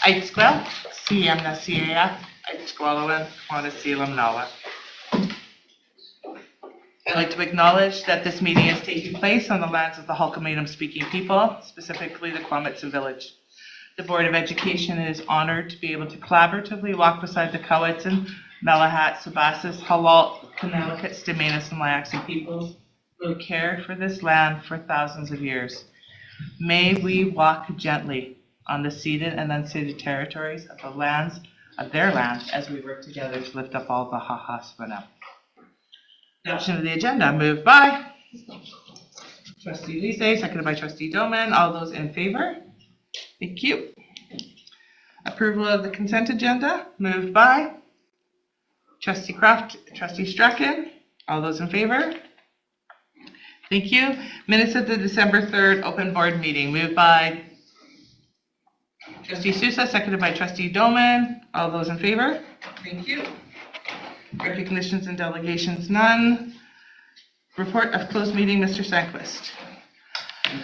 Aitsquel, CM na CAF, Aitsquelawan, Quana Selam Nawa. I'd like to acknowledge that this meeting is taking place on the lands of the Halkomenum speaking people, specifically the Kwamitsa village. The Board of Education is honored to be able to collaboratively walk beside the Kawetsin, Malahat, Sabasis, Halal, Kanalikat, Stamanis, and Layaxi peoples who have cared for this land for thousands of years. May we walk gently on the ceded and unceded territories of the lands of their lands as we work together to lift up all the Hahasvana. Adoption of the agenda, moved by Trustee Lise, seconded by Trustee Doman. All those in favor? Thank you. Approval of the consent agenda, moved by Trustee Kraft, Trustee Strachan. All those in favor? Thank you. Minutes of the December 3rd open board meeting, moved by Trustee Sousa, seconded by Trustee Doman. All those in favor? Thank you. Recognitions and delegations, none. Report of closed meeting, Mr. Sandquist.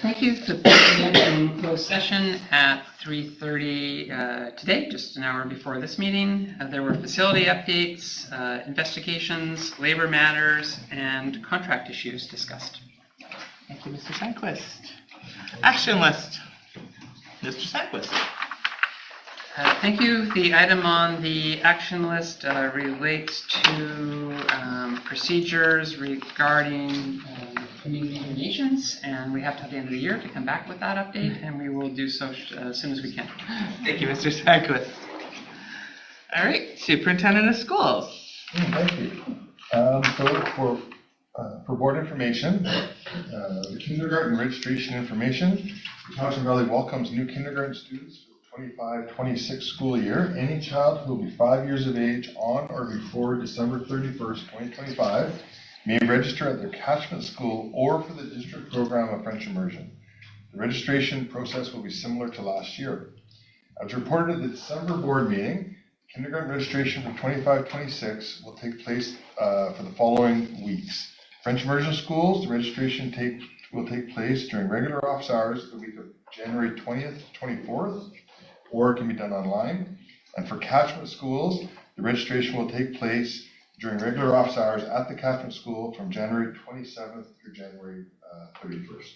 Thank you. The board meeting in closed session at 3:30 today, just an hour before this meeting. There were facility updates, investigations, labor matters, and contract issues discussed. Thank you, Mr. Sandquist. Action list, Mr. Sandquist. Thank you. The item on the action list relates to procedures regarding community donations, and we have till the end of the year to come back with that update, and we will do so as soon as we can. Thank you, Mr. Sandquist. All right, Superintendent of Schools. Thank you. So for board information, the kindergarten registration information, Cochin Valley welcomes new kindergarten students for the 25-26 school year. Any child who will be 5 years of age on or before December 31st, 2025 may register at their catchment school or for the district program of French immersion. The registration process will be similar to last year. As reported at the December board meeting, kindergarten registration for 25-26 will take place for the following weeks. French immersion schools, the registration will take place during regular office hours the week of January 20th to 24th, or it can be done online. And for catchment schools, the registration will take place during regular office hours at the catchment school from January 27th through January 31st.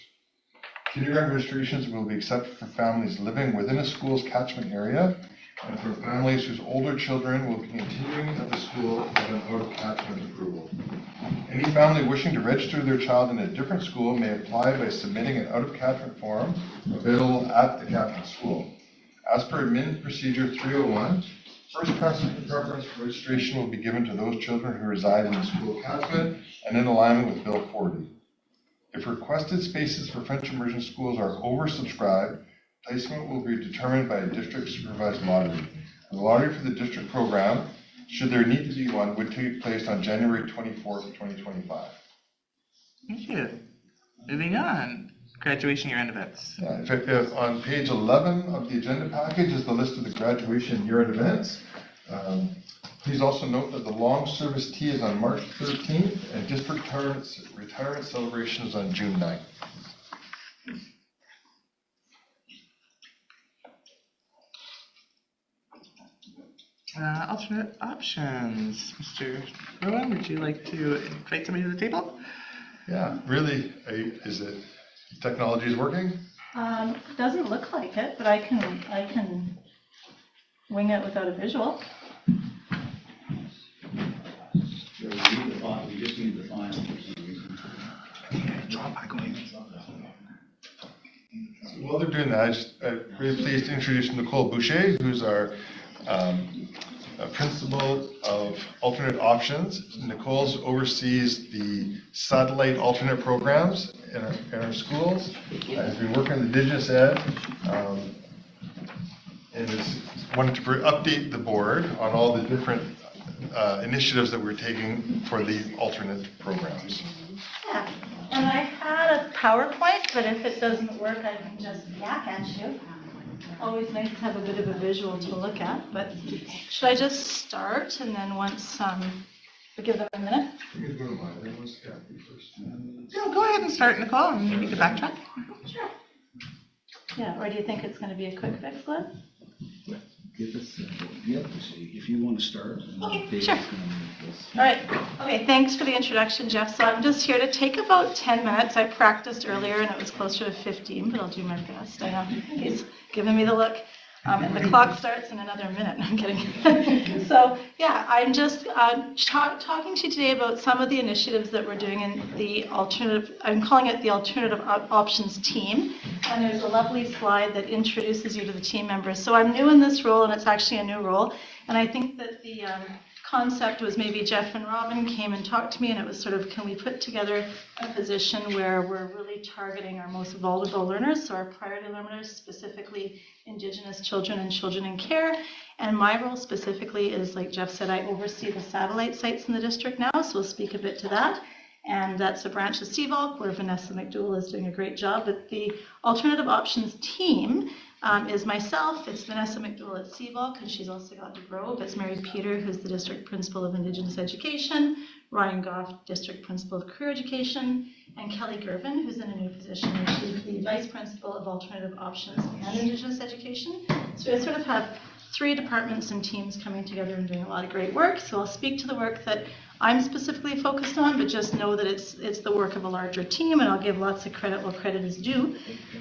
Kindergarten registrations will be accepted for families living within a school's catchment area and for families whose older children will be continuing at the school with an out-of-catchment approval. Any family wishing to register their child in a different school may apply by submitting an out-of-catchment form available at the catchment school. As per Admin Procedure 301, first preference for registration will be given to those children who reside in the school catchment and in alignment with Bill 40. If requested spaces for French immersion schools are oversubscribed, placement will be determined by a district supervised lottery. And the lottery for the district program, should there need to be one, would take place on January 24th, 2025. Thank you. Moving on. Graduation year-end events. In fact, on page 11 of the agenda package is the list of the graduation year-end events. Please also note that the long service tea is on March 13th and district retirement celebration is on June 9th. Alternate options. Mr. Rowan, would you like to invite somebody to the table? Yeah, really, is it technology is working? Doesn't look like it, but I can wing it without a visual. We just need the file for some reason. While they're doing that, I'm really pleased to introduce Nicole Boucher, who's our principal of alternate options. Nicole oversees the satellite alternate programs in our schools. Has been working in Indigenous Ed and is wanted to update the board on all the different initiatives that we're taking for the alternate programs. Yeah, and I had a PowerPoint, but if it doesn't work, I can just yak at you. Always nice to have a bit of a visual to look at, but should I just start and then once we give them a minute? No, go ahead and start, Nicole, and maybe you can backtrack. Sure. Yeah, or do you think it's going to be a quick fix, Liz? Give us, if you want to start. Okay, Dave's sure. gonna make this. All right. Okay, thanks for the introduction, Jeff. So I'm just here to take about 10 minutes. I practiced earlier and it was closer to 15, but I'll do my best. I know he's giving me the look. And the clock starts in another minute. I'm kidding. So yeah, I'm just talking to you today about some of the initiatives that we're doing in the alternative, I'm calling it the Alternative Options Team. And there's a lovely slide that introduces you to the team members. So I'm new in this role, and it's actually a new role. And I think that the concept was maybe Jeff and Robin came and talked to me, and it was sort of, can we put together a position where we're really targeting our most vulnerable learners, so our priority learners, specifically Indigenous children and children in care. And my role specifically is, like Jeff said, I oversee the satellite sites in the district now, so we'll speak a bit to that. And that's a branch of CVOLC where Vanessa McDougall is doing a great job. But the Alternative Options Team is myself, it's Vanessa McDougall at CVOLC, and she's also got to grow. It's Mary Peter, who's the District Principal of Indigenous Education, Ryan Goff, District Principal of Career Education, and Kelly Gervin, who's in a new position, and she's the Vice Principal of Alternative Options and Indigenous Education. So we sort of have 3 departments and teams coming together and doing a lot of great work. So I'll speak to the work that I'm specifically focused on, but just know that it's the work of a larger team, and I'll give lots of credit where credit is due.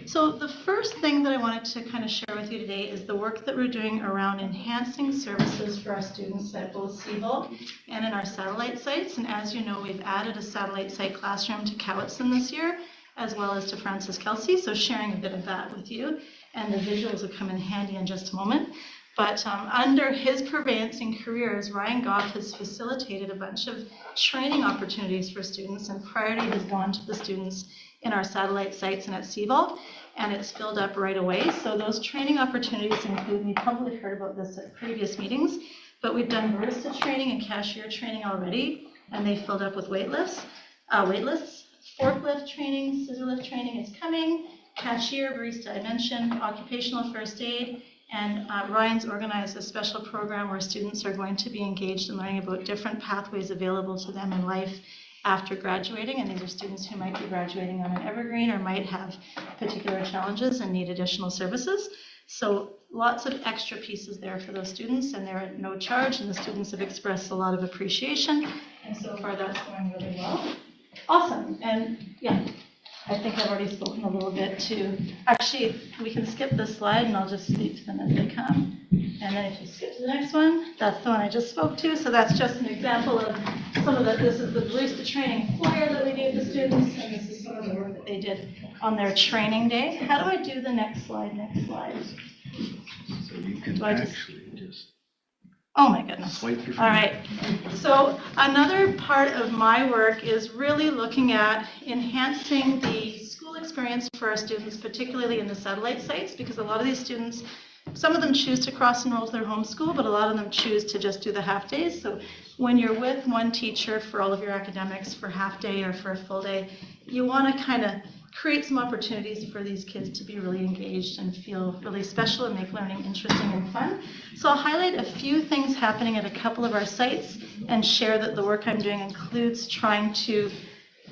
So the first thing that I wanted to kind of share with you today is the work that we're doing around enhancing services for our students at both CVOLC and in our satellite sites. And as you know, we've added a satellite site classroom to Cowichan this year, as well as to Francis Kelsey, so sharing a bit of that with you. And the visuals will come in handy in just a moment. But under his purveyance and careers, Ryan Goff has facilitated a bunch of training opportunities for students, and priority has gone to the students in our satellite sites and at CVOLC, and it's filled up right away. So those training opportunities include, you probably heard about this at previous meetings, but we've done barista training and cashier training already, and they filled up with waitlists. Forklift training, scissor lift training is coming, cashier, barista I mentioned, occupational first aid. And Ryan's organized a special program where students are going to be engaged in learning about different pathways available to them in life after graduating. And these are students who might be graduating on an evergreen or might have particular challenges and need additional services. So lots of extra pieces there for those students, and they're at no charge, and the students have expressed a lot of appreciation. And so far that's going really well. Awesome. And yeah. I think I've already spoken a little bit to, actually, we can skip this slide and I'll just speak to them as they come. And then if you skip to the next one, that's the one I just spoke to. So that's just an example of some of this is the barista training flyer that we gave the students, and this is some of the work that they did on their training day. How do I do the next slide? So you can actually just Oh my goodness. swipe your All right. So another part of my work is really looking at enhancing the school experience for our students, particularly in the satellite sites, because a lot of these students, some of them choose to cross enroll to their home school, but a lot of them choose to just do the half days. So when you're with one teacher for all of your academics for half day or for a full day, you want to kind of create some opportunities for these kids to be really engaged and feel really special and make learning interesting and fun. So I'll highlight a few things happening at a couple of our sites and share that the work I'm doing includes trying to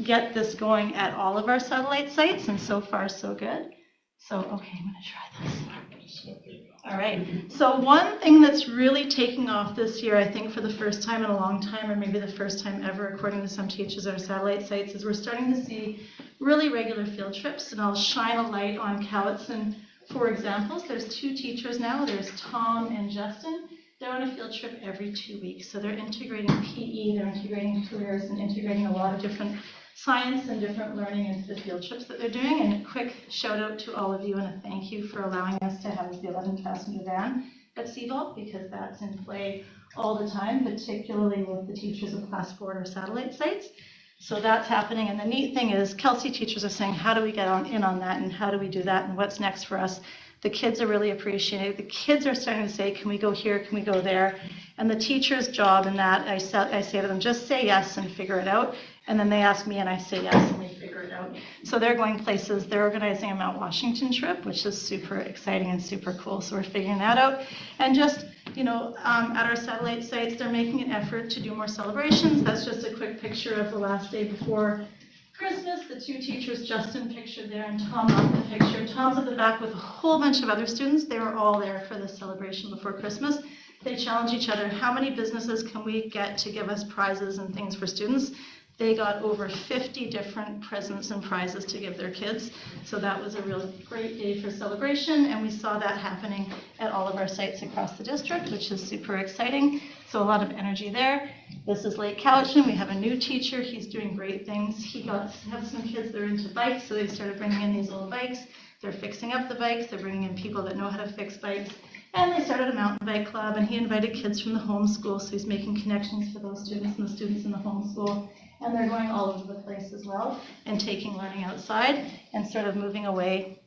get this going at all of our satellite sites, and so far so good. So, okay, I'm gonna try this. All right, so one thing that's really taking off this year, I think for the first time in a long time, or maybe the first time ever, according to some teachers at our satellite sites, is we're starting to see really regular field trips, and I'll shine a light on Cowichan for examples. There's 2 teachers now, there's Tom and Justin. They're on a field trip every 2 weeks, so they're integrating PE, they're integrating careers, and integrating a lot of different science and different learning into the field trips that they're doing. And a quick shout out to all of you and a thank you for allowing us to have the 11 passenger van at CVOLC, because that's in play all the time, particularly with the teachers of class 4 or satellite sites. So that's happening, and the neat thing is Kelsey teachers are saying, how do we get in on that, and how do we do that, and what's next for us? The kids are really appreciating it. The kids are starting to say, can we go here, can we go there? And the teacher's job in that, I say to them, just say yes and figure it out. And then they ask me and I say yes and we figure it out. So they're going places. They're organizing a Mount Washington trip, which is super exciting and super cool. So we're figuring that out. And just, at our satellite sites, they're making an effort to do more celebrations. That's just a quick picture of the last day before Christmas, the two teachers, Justin pictured there and Tom on the picture. Tom's at the back with a whole bunch of other students. They were all there for the celebration before Christmas. They challenged each other, how many businesses can we get to give us prizes and things for students? They got over 50 different presents and prizes to give their kids. So that was a really great day for celebration, and we saw that happening at all of our sites across the district, which is super exciting. So a lot of energy there. This is Lake Cowichan. We have a new teacher. He's doing great things. He have some kids that are into bikes, so they started bringing in these old bikes. They're fixing up the bikes. They're bringing in people that know how to fix bikes. And they started a mountain bike club, and he invited kids from the homeschool, so he's making connections for those students and the students in the homeschool. And they're going all over the place as well and taking learning outside and sort of moving away.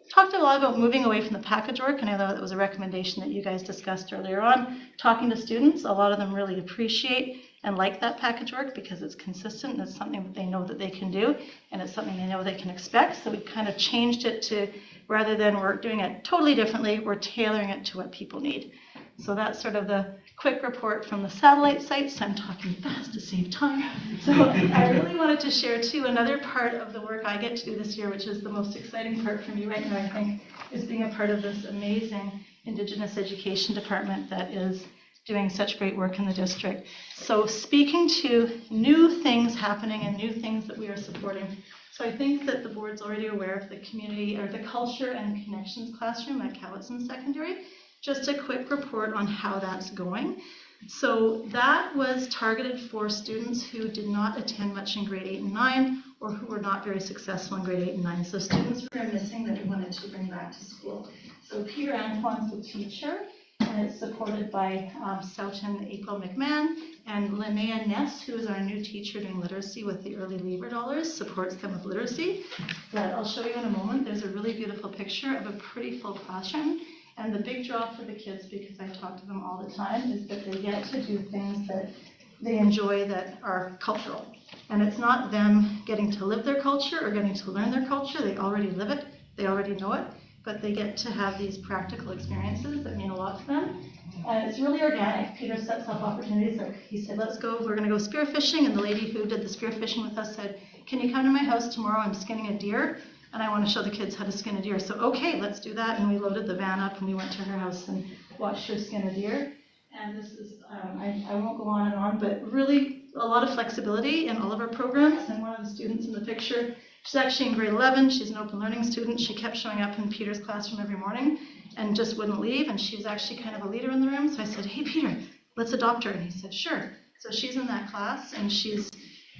Talked a lot about moving away from the package work, and I know that was a recommendation that you guys discussed earlier on. Talking to students, a lot of them really appreciate and like that package work because it's consistent and it's something that they know that they can do, and it's something they know they can expect. So we kind of changed it to, rather than we're doing it totally differently, we're tailoring it to what people need. So that's sort of the quick report from the satellite sites. I'm talking fast to save time. So I really wanted to share too, another part of the work I get to do this year, which is the most exciting part for me right now, I think, is being a part of this amazing Indigenous education department that is doing such great work in the district. So speaking to new things happening and new things that we are supporting. So I think that the board's already aware of the community or the culture and connections classroom at Cowichan Secondary. Just a quick report on how that's going. So that was targeted for students who did not attend much in grade 8 and 9 or who were not very successful in grade 8 and 9. So students who are missing that we wanted to bring back to school. So Peter Antoine's the teacher, and it's supported by Soughton April McMahon, and Linnea Ness, who is our new teacher doing literacy with the early leaver dollars, supports them with literacy. But I'll show you in a moment. There's a really beautiful picture of a pretty full classroom. And the big draw for the kids, because I talk to them all the time, is that they get to do things that they enjoy that are cultural. And it's not them getting to live their culture or getting to learn their culture. They already live it. They already know it. But they get to have these practical experiences that mean a lot to them. And it's really organic. Peter sets up opportunities. Like he said, let's go, we're going to go spearfishing. And the lady who did the spearfishing with us said, can you come to my house tomorrow? I'm skinning a deer. And I want to show the kids how to skin a deer. So, okay, let's do that. And we loaded the van up and we went to her house and watched her skin a deer. And this is, I won't go on and on, but really a lot of flexibility in all of our programs. And one of the students in the picture, she's actually in grade 11. She's an open learning student. She kept showing up in Peter's classroom every morning and just wouldn't leave. And she was actually kind of a leader in the room. So I said, hey, Peter, let's adopt her. And he said, sure. So she's in that class and she's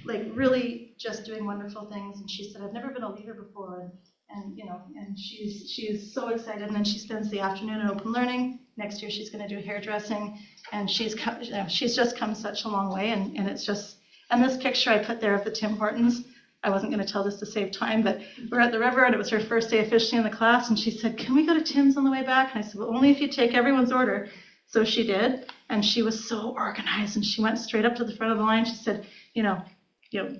like really just doing wonderful things. And she said, I've never been a leader before. And you know, and she's so excited. And then she spends the afternoon in open learning. Next year she's going to do hairdressing. And she's just come such a long way. And it's just, and this picture I put there of the Tim Hortons, I wasn't going to tell this to save time, but we're at the river and it was her first day officially in the class. And she said, can we go to Tim's on the way back? And I said, well, only if you take everyone's order. So she did. And she was so organized. And she went straight up to the front of the line. She said,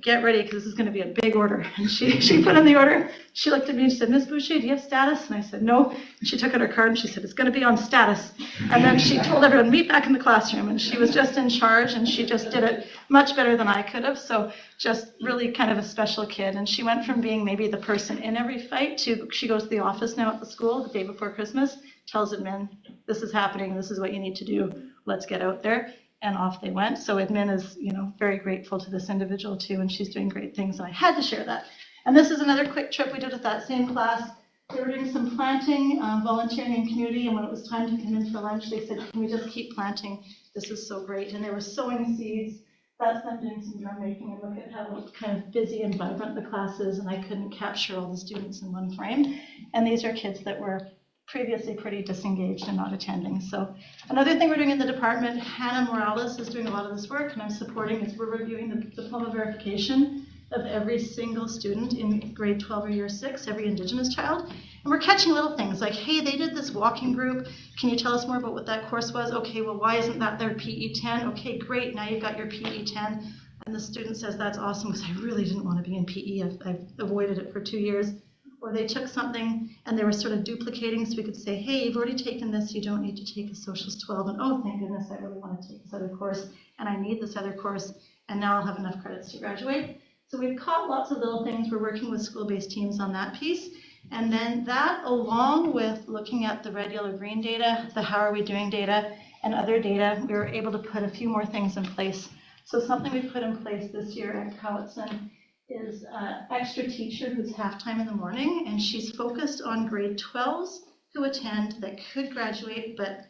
get ready because this is going to be a big order. And she put in the order. She looked at me and she said, Ms. Boucher, do you have status? And I said, no. And she took out her card and she said, it's going to be on status. And then she told everyone, meet back in the classroom. And she was just in charge and she just did it much better than I could have. So just really kind of a special kid. And she went from being maybe the person in every fight to she goes to the office now at the school the day before Christmas, tells admin, this is happening. This is what you need to do. Let's get out there. And off they went. So admin is, very grateful to this individual too, and she's doing great things. And I had to share that. And this is another quick trip we did with that same class. They were doing some planting, volunteering in community, and when it was time to come in for lunch, they said, can we just keep planting? This is so great. And they were sowing seeds. That's them doing some drum making, and look at how kind of busy and vibrant the class is, and I couldn't capture all the students in one frame. And these are kids that were previously pretty disengaged and not attending. So another thing we're doing in the department, Hannah Morales is doing a lot of this work, and I'm supporting, is we're reviewing the diploma verification of every single student in grade 12 or year 6, every Indigenous child. And we're catching little things like, hey, they did this walking group. Can you tell us more about what that course was? Okay, well, why isn't that their PE 10? Okay, great, now you've got your PE 10. And the student says, that's awesome, because I really didn't want to be in PE. I've avoided it for 2 years. Or they took something and they were sort of duplicating, so we could say, hey, you've already taken this, you don't need to take a Socials 12, and oh, thank goodness, I really want to take this other course, and I need this other course, and now I'll have enough credits to graduate. So we've caught lots of little things. We're working with school-based teams on that piece. And then that, along with looking at the red, yellow, green data, the how are we doing data, and other data, we were able to put a few more things in place. So something we put in place this year at Cowichan is an extra teacher who's half-time in the morning, and she's focused on grade 12s who attend that could graduate but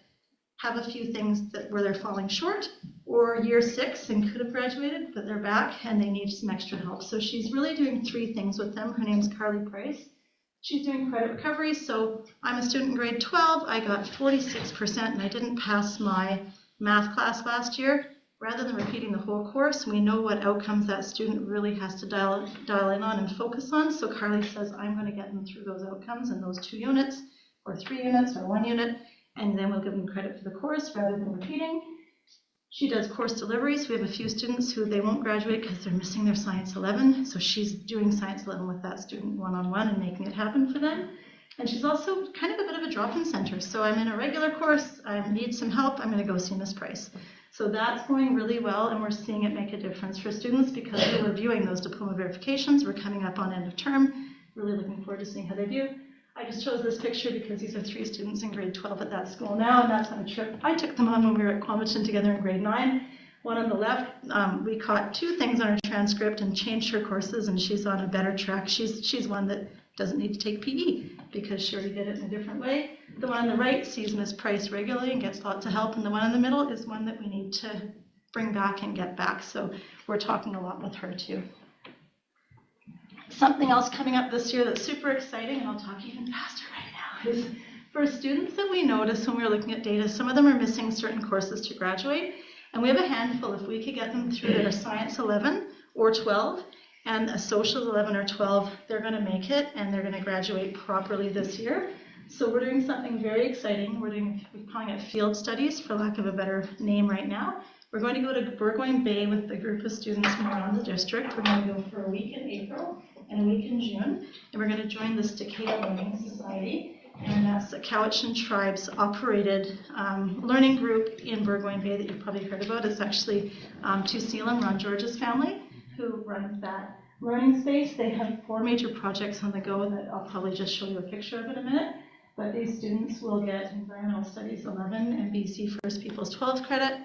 have a few things where they're falling short, or year 6 and could have graduated, but they're back and they need some extra help. So she's really doing 3 things with them. Her name's Carly Price. She's doing credit recovery. So I'm a student in grade 12. I got 46% and I didn't pass my math class last year. Rather than repeating the whole course, we know what outcomes that student really has to dial in on and focus on. So Carly says, I'm going to get them through those outcomes in those 2 units, or 3 units, or 1 unit, and then we'll give them credit for the course rather than repeating. She does course deliveries. We have a few students who they won't graduate because they're missing their Science 11. So she's doing Science 11 with that student one-on-one and making it happen for them. And she's also kind of a bit of a drop-in center. So I'm in a regular course. I need some help. I'm going to go see Ms. Price. So that's going really well, and we're seeing it make a difference for students because we're reviewing those diploma verifications. We're coming up on end of term. Really looking forward to seeing how they do. I just chose this picture because these are 3 students in grade 12 at that school now, and that's on a trip I took them on when we were at Cowichan together in grade 9. One on the left, we caught 2 things on her transcript and changed her courses, and she's on a better track. She's one that doesn't need to take PE because she already did it in a different way. The one on the right sees Ms. Price regularly and gets lots of help, and the one in the middle is one that we need to bring back and get back. So we're talking a lot with her too. Something else coming up this year that's super exciting, and I'll talk even faster right now, is for students that we noticed when we were looking at data, some of them are missing certain courses to graduate, and we have a handful. If we could get them through their Science 11 or 12 and a Socials 11 or 12, they're going to make it and they're going to graduate properly this year. So we're doing something very exciting. We're calling it field studies, for lack of a better name right now. We're going to go to Burgoyne Bay with a group of students from around the district. We're going to go for a week in April and a week in June, and we're going to join the Staccato Learning Society, and that's the Cowichan Tribes operated learning group in Burgoyne Bay that you've probably heard about. It's actually Tuseelam, Ron George's family, who runs that learning space. They have 4 major projects on the go that I'll probably just show you a picture of in a minute. But these students will get Environmental Studies 11 and BC First Peoples 12 credit.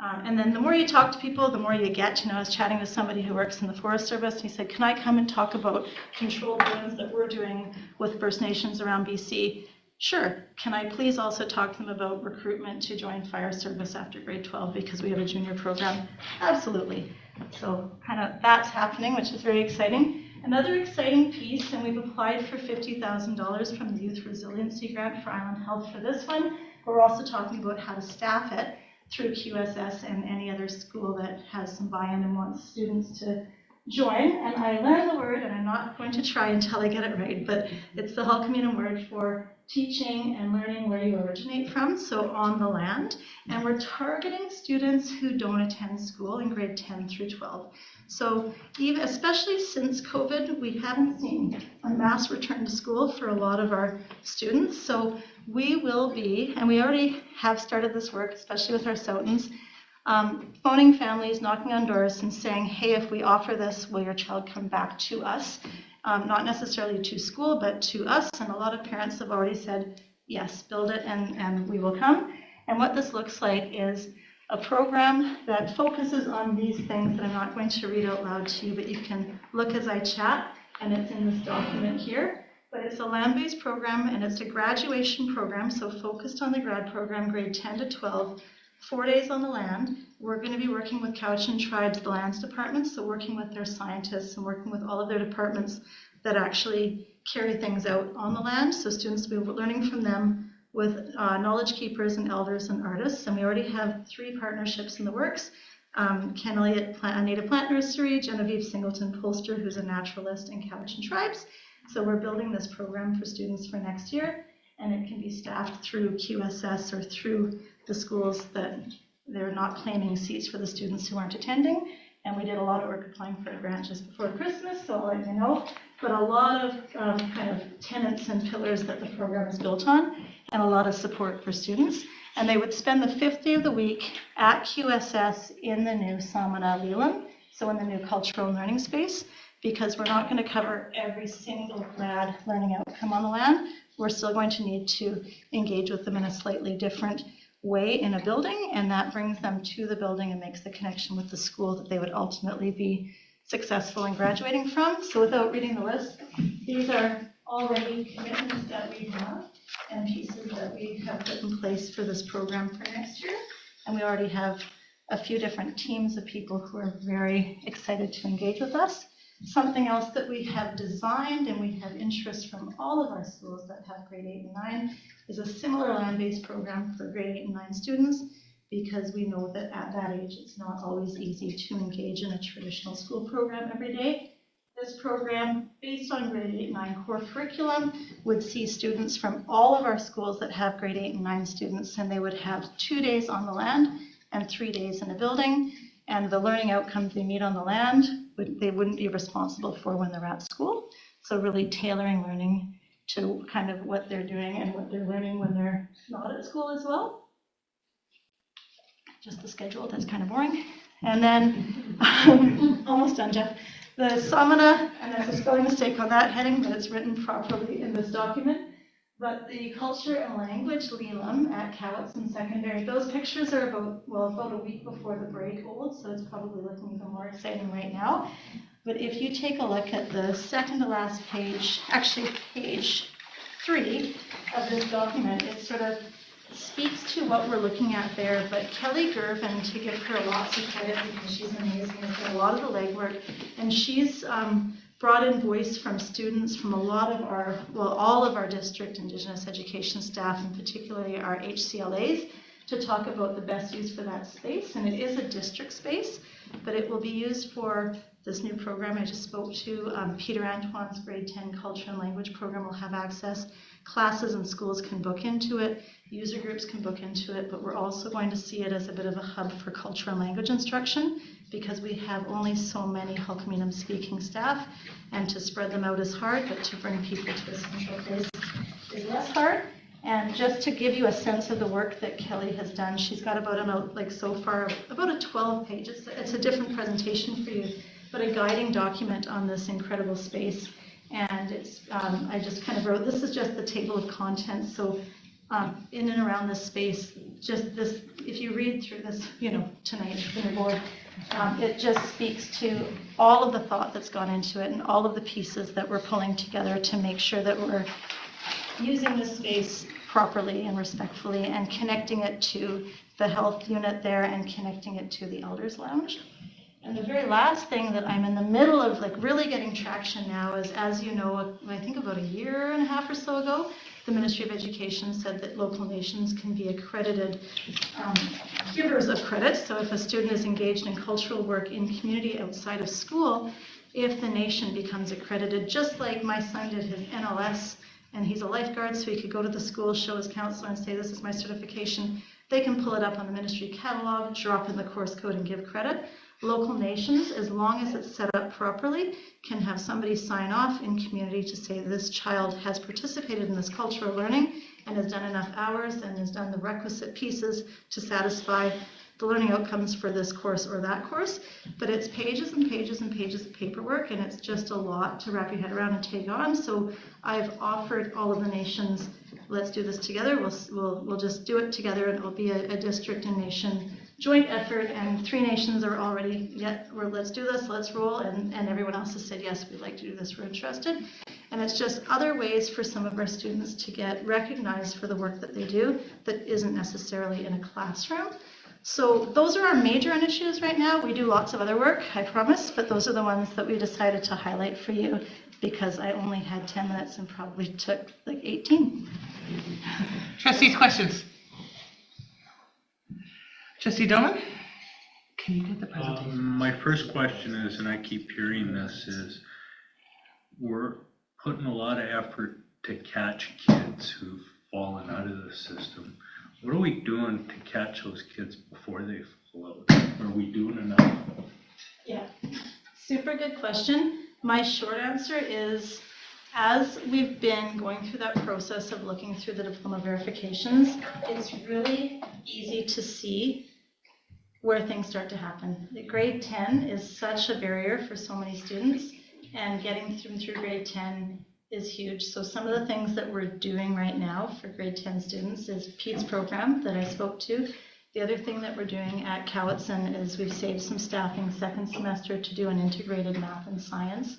And then the more you talk to people, the more you get. You know, I was chatting with somebody who works in the Forest Service, and he said, can I come and talk about controlled burns that we're doing with First Nations around BC? Sure. Can I please also talk to them about recruitment to join fire service after grade 12 because we have a junior program? Absolutely. So kind of that's happening, which is very exciting. Another exciting piece, and we've applied for $50,000 from the Youth Resiliency Grant for Island Health for this one. We're also talking about how to staff it through QSS and any other school that has some buy-in and wants students to join. And I learned the word, and I'm not going to try until I get it right, but it's the Halkomelem word for teaching and learning where you originate from, so on the land. And we're targeting students who don't attend school in grade 10 through 12. So even, especially since COVID, we haven't seen a mass return to school for a lot of our students. So we will be, and we already have started this work, especially with our Soutons, phoning families, knocking on doors and saying, hey, if we offer this, will your child come back to us? Not necessarily to school, but to us. And a lot of parents have already said, yes, build it and we will come. And what this looks like is a program that focuses on these things that I'm not going to read out loud to you, but you can look as I chat, and it's in this document here. But it's a land-based program, and it's a graduation program, so focused on the grad program, grade 10 to 12, 4 days on the land. We're going to be working with Cowichan Tribes, the lands department, so working with their scientists and working with all of their departments that actually carry things out on the land. So students will be learning from them with knowledge keepers and elders and artists. And we already have 3 partnerships in the works. Ken Elliott, a native plant nursery, Genevieve Singleton Polster, who's a naturalist, and Cowichan Tribes. So we're building this program for students for next year, and it can be staffed through QSS or through the schools that they're not claiming seats for the students who aren't attending. And we did a lot of work applying for a grant just before Christmas, so I'll let you know. But a lot of kind of tenets and pillars that the program is built on, and a lot of support for students. And they would spend the 5th day of the week at QSS in the new Samana Leland. so in the new cultural and learning space, because we're not going to cover every single grad learning outcome on the land. We're still going to need to engage with them in a slightly different way in a building, and that brings them to the building and makes the connection with the school that they would ultimately be successful in graduating from. So without reading the list, these are already commitments that we have and pieces that we have put in place for this program for next year. And we already have a few different teams of people who are very excited to engage with us. Something else that we have designed and we have interest from all of our schools that have grade 8 and 9 is a similar land-based program for grade 8 and 9 students, because we know that at that age it's not always easy to engage in a traditional school program every day. This program, based on grade 8 and 9 core curriculum, would see students from all of our schools that have grade 8 and 9 students, and they would have 2 days on the land and 3 days in a building. And the learning outcomes they meet on the land, they wouldn't be responsible for when they're at school. So really tailoring learning to kind of what they're doing and what they're learning when they're not at school as well. Just the schedule, that's kind of boring. And then, almost done, Jeff. The Samana, and there's a spelling mistake on that heading, but it's written properly in this document. But the culture and language Lelam at Cowitson Secondary, those pictures are about a week before the break old, so it's probably looking even more exciting right now. But if you take a look at the second to last page, actually page 3 of this document, it sort of speaks to what we're looking at there. But Kelly Gervin, to give her lots of credit because she's amazing, has done a lot of the legwork, and she's brought in voice from students from a lot of our, all of our district Indigenous education staff, and particularly our HCLAs, to talk about the best use for that space. And it is a district space, but it will be used for this new program I just spoke to. Peter Antoine's grade 10 culture and language program will have access. Classes and schools can book into it. User groups can book into it, but we're also going to see it as a bit of a hub for cultural and language instruction, because we have only so many Hul'qumi'num speaking staff, and to spread them out is hard, but to bring people to a central place is less hard. And just to give you a sense of the work that Kelly has done, she's got about, so far, about a 12 pages. It's a different presentation for you, but a guiding document on this incredible space. And it's, I just kind of wrote, this is just the table of contents. So in and around this space, just this, if you read through this, tonight from the board, it just speaks to all of the thought that's gone into it and all of the pieces that we're pulling together to make sure that we're using this space properly and respectfully, and connecting it to the health unit there and connecting it to the Elders Lounge. And the very last thing that I'm in the middle of really getting traction now is, as you know, I think about a year and a half or so ago, the Ministry of Education said that local nations can be accredited givers of credit. So if a student is engaged in cultural work in community outside of school, if the nation becomes accredited, just like my son did his NLS, and he's a lifeguard, so he could go to the school, show his counselor and say, this is my certification. They can pull it up on the ministry catalog, drop in the course code and give credit. Local nations, as long as it's set up properly, can have somebody sign off in community to say this child has participated in this cultural learning and has done enough hours and has done the requisite pieces to satisfy the learning outcomes for this course or that course. But it's pages and pages and pages of paperwork, and it's just a lot to wrap your head around and take on. So I've offered all of the nations, let's do this together. We'll just do it together, and it'll be a district and nation joint effort. And 3 nations are already, let's do this, let's roll. And everyone else has said, yes, we'd like to do this, we're interested. And it's just other ways for some of our students to get recognized for the work that they do that isn't necessarily in a classroom. So those are our major initiatives right now. We do lots of other work, I promise, but those are the ones that we decided to highlight for you, because I only had 10 minutes and probably took 18. Trustees, questions? Trustee Doman? Can you get the presentation? My first question is, and I keep hearing this, is we're putting a lot of effort to catch kids who've fallen out of the system. What are we doing to catch those kids before they fall out? Are we doing enough? Yeah, super good question. My short answer is, as we've been going through that process of looking through the diploma verifications, it's really easy to see where things start to happen. The grade 10 is such a barrier for so many students, and getting through grade 10 is huge. So some of the things that we're doing right now for grade 10 students is Pete's program that I spoke to. The other thing that we're doing at Cowichan is we've saved some staffing second semester to do an integrated math and science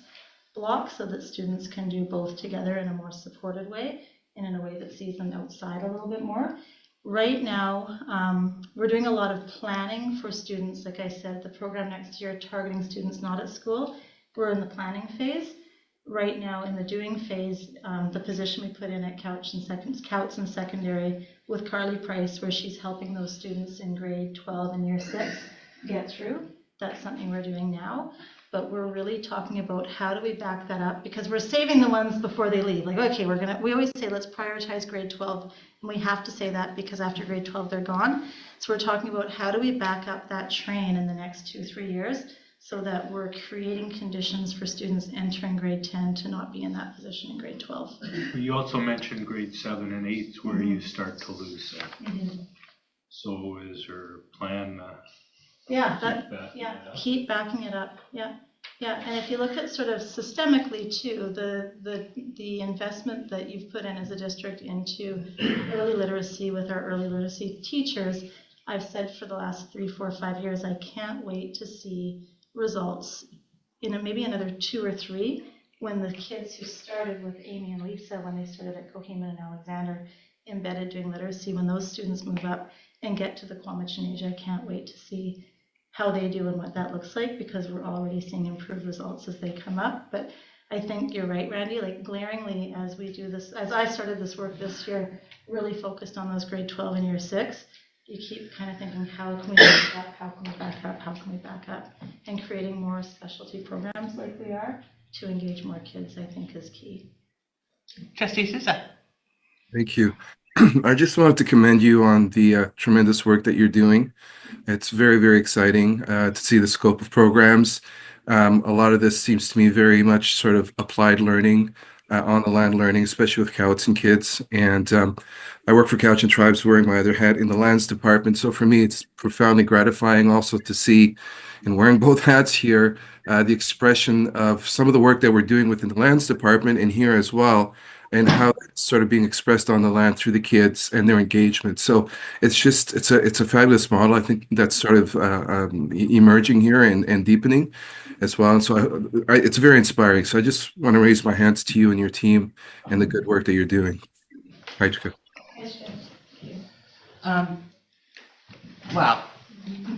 block so that students can do both together in a more supported way and in a way that sees them outside a little bit more. Right now, we're doing a lot of planning for students. Like I said, the program next year targeting students not at school. We're in the planning phase. Right now in the doing phase, the position we put in at Cowichan Secondary with Carly Price, where she's helping those students in grade 12 and year 6 get through. That's something we're doing now. But we're really talking about how do we back that up, because we're saving the ones before they leave. Like, okay, we always say let's prioritize grade 12, and we have to say that because after grade 12 they're gone. So we're talking about how do we back up that train in the next 2-3 years so that we're creating conditions for students entering grade 10 to not be in that position in grade 12. You also mentioned grade 7 and 8 where Mhm. you start to lose that. Mm-hmm. So is there a plan? Yeah, Keep backing it up? keep backing it up. Yeah. And if you look at sort of systemically too, the investment that you've put in as a district into early literacy with our early literacy teachers, I've said for the last 3, 4, 5 years, I can't wait to see results in maybe another 2 or 3 when the kids who started with Amy and Lisa, when they started at Coheman and Alexander, embedded doing literacy, when those students move up and get to the Quamachan age, I can't wait to see how they do and what that looks like, because we're already seeing improved results as they come up. But I think you're right, Randy, like glaringly as we do this, as I started this work this year, really focused on those grade 12 and year 6, you keep kind of thinking, how can we back up, how can we back up, how can we back up? And creating more specialty programs like we are to engage more kids, I think is key. Trustee Sousa. Thank you. I just wanted to commend you on the tremendous work that you're doing. It's very, very exciting to see the scope of programs. A lot of this seems to me very much sort of applied learning, on the land learning, especially with Cowichan kids. And I work for Cowichan Tribes, wearing my other hat in the lands department. So for me, it's profoundly gratifying also to see, and wearing both hats here, the expression of some of the work that we're doing within the lands department and here as well, and how it's sort of being expressed on the land through the kids and their engagement. So it's a fabulous model. I think that's sort of emerging here and deepening as well. And so it's very inspiring. So I just want to raise my hands to you and your team and the good work that you're doing. Right, Jessica. Wow.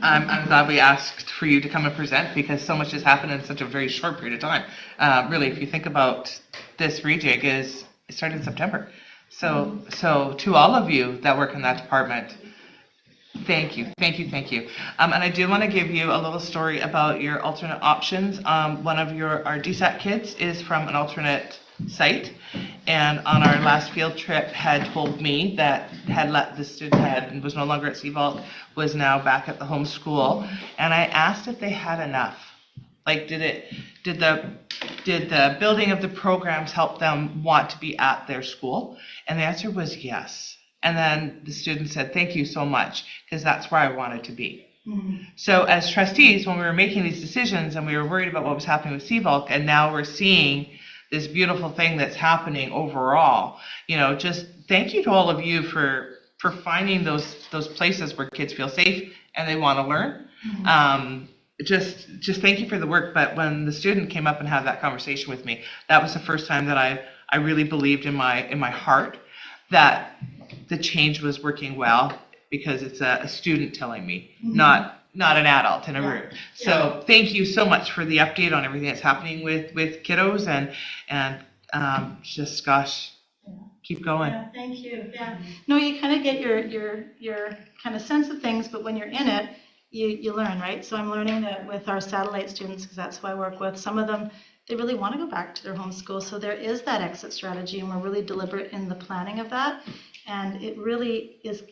I'm glad we asked for you to come and present, because so much has happened in such a very short period of time. Really, if you think about this rejig, it started in September. So to all of you that work in that department, thank you. And I do want to give you a little story about your alternate options. One of our DSAT kids is from an alternate site, and on our last field trip had told me that the student was no longer at CVault, was now back at the home school, and I asked if they had enough. Like, did the building of the programs help them want to be at their school? And the answer was yes. And then the student said, thank you so much, because that's where I wanted to be. Mm-hmm. So as trustees, when we were making these decisions and we were worried about what was happening with CVault, and now we're seeing this beautiful thing that's happening overall, just thank you to all of you for finding those places where kids feel safe and they want to learn. Mm-hmm. Just thank you for the work. But when the student came up and had that conversation with me, that was the first time that I really believed in my heart that the change was working well, because it's a student telling me, mm-hmm. not an adult in a room. So thank you so much for the update on everything that's happening with kiddos, and just gosh, keep going. Yeah, thank you. Yeah. No, you kind of get your kind of sense of things, but when you're in it, you learn, right? So I'm learning that with our satellite students, because that's who I work with. Some of them, they really want to go back to their home school. So there is that exit strategy, and we're really deliberate in the planning of that. And it really is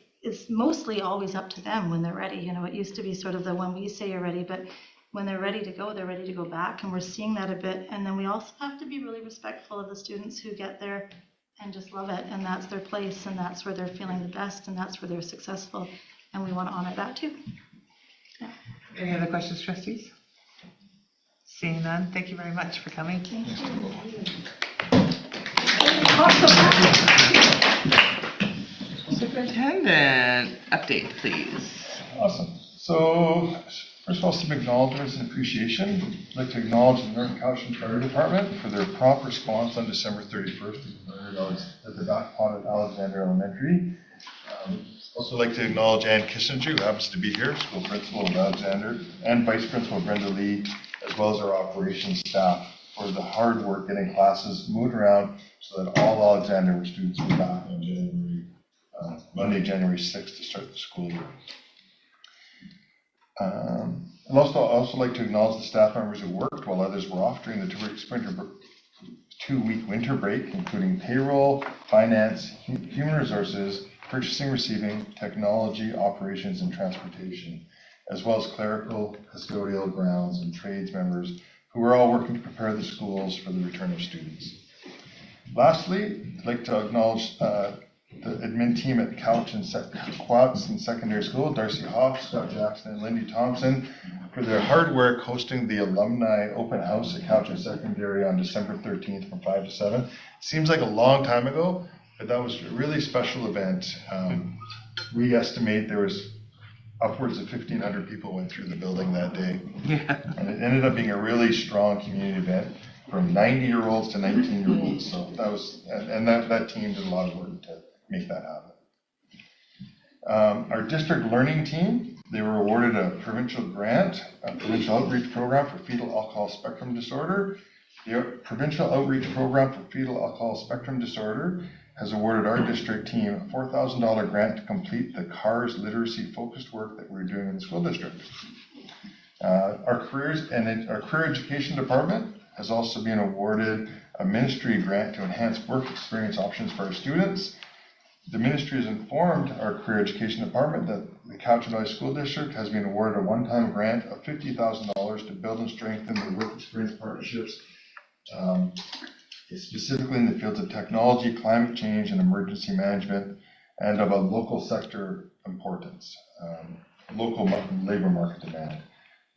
mostly always up to them when they're ready. It used to be sort of the when we say you're ready, but when they're ready to go, they're ready to go back. And we're seeing that a bit. And then we also have to be really respectful of the students who get there and just love it. And that's their place, and that's where they're feeling the best, and that's where they're successful. And we want to honor that too. Yeah. Any other questions, trustees? Seeing none, thank you very much for coming. Superintendent, update, please. Awesome. So, first of all, some acknowledgements and appreciation. I'd like to acknowledge the North Cowichan Fire Department for their prompt response on December 31st at the back pond at Alexander Elementary. Also like to acknowledge Ann Kissinger, who happens to be here, school principal of Alexander, and Vice Principal Brenda Lee, as well as our operations staff, for the hard work getting classes moved around so that all Alexander students were back on Monday, January 6th to start the school year. I'd also like to acknowledge the staff members who worked while others were off during the two-week winter break, including payroll, finance, human resources, purchasing, receiving, technology, operations, and transportation, as well as clerical, custodial, grounds, and trades members who were all working to prepare the schools for the return of students. Lastly, I'd like to acknowledge the admin team at Cowichan Secondary School, Darcy Hoff, Scott Jackson, and Lindy Thompson, for their hard work hosting the alumni open house at Cowichan Secondary on December 13th from 5 to 7. Seems like a long time ago, but that was a really special event. We estimate there was upwards of 1,500 people went through the building that day. Yeah. And it ended up being a really strong community event from 90-year-olds to 19-year-olds. So that was, and that team did a lot of work to make that happen. Our district learning team, they were awarded a provincial grant, a provincial outreach program for fetal alcohol spectrum disorder. The provincial outreach program for fetal alcohol spectrum disorder has awarded our district team a $4,000 grant to complete the CARS literacy focused work that we're doing in the school district. Our career education department has also been awarded a ministry grant to enhance work experience options for our students. The ministry has informed our career education department that the Cowichan Valley School District has been awarded a one-time grant of $50,000 to build and strengthen the work experience partnerships, specifically in the fields of technology, climate change, and emergency management, and of a local sector importance, local labor market demand.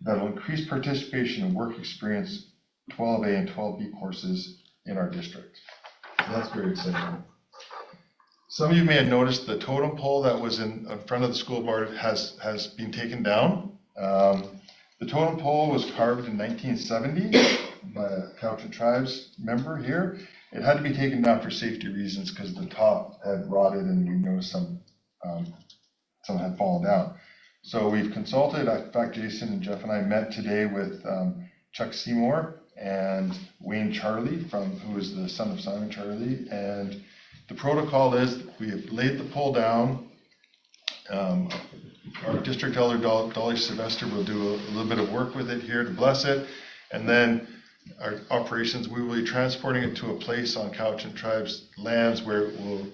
That will increase participation in work experience 12A and 12B courses in our district. So that's very exciting. Some of you may have noticed the totem pole that was in front of the school board has been taken down. The totem pole was carved in 1970 by a Cowichan Tribes member here. It had to be taken down for safety reasons because the top had rotted and we noticed some had fallen down. So we've consulted. In fact, Jason and Jeff and I met today with Chuck Seymour and Wayne Charlie, who is the son of Simon Charlie. And the protocol is we have laid the pole down. Our district elder, Dolly Sylvester, will do a little bit of work with it here to bless it. And then our operations, we will be transporting it to a place on Cowichan Tribes lands where it will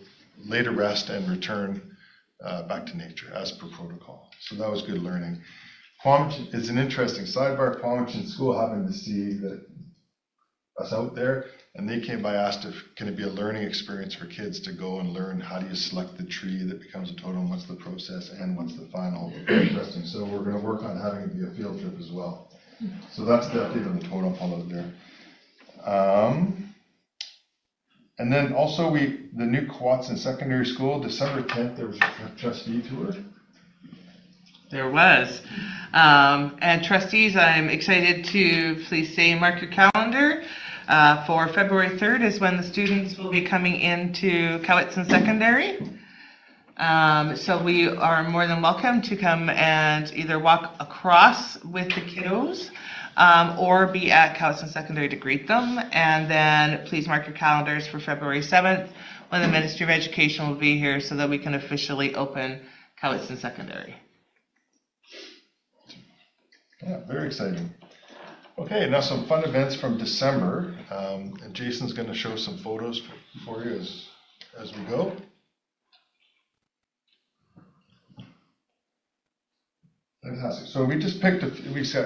lay to rest and return back to nature as per protocol. So that was good learning. It's an interesting sidebar. Quamachin School happened to see us out there, and they came by, asked if can it be a learning experience for kids to go and learn how do you select the tree that becomes a totem, what's the process, and what's the final interesting. So we're going to work on having it be a field trip as well. So that's the update on the totem pole out there. And then also the new Quawatson Secondary School, December 10th, there was a trustee tour. There was. And trustees, I'm excited to please say mark your calendar. For February 3rd is when the students will be coming into Cowichan Secondary. So we are more than welcome to come and either walk across with the kiddos or be at Cowichan Secondary to greet them. And then please mark your calendars for February 7th when the Ministry of Education will be here so that we can officially open Cowichan Secondary. Yeah, very exciting. Okay, now some fun events from December. And Jason's going to show some photos for you as we go. Fantastic. So we just picked I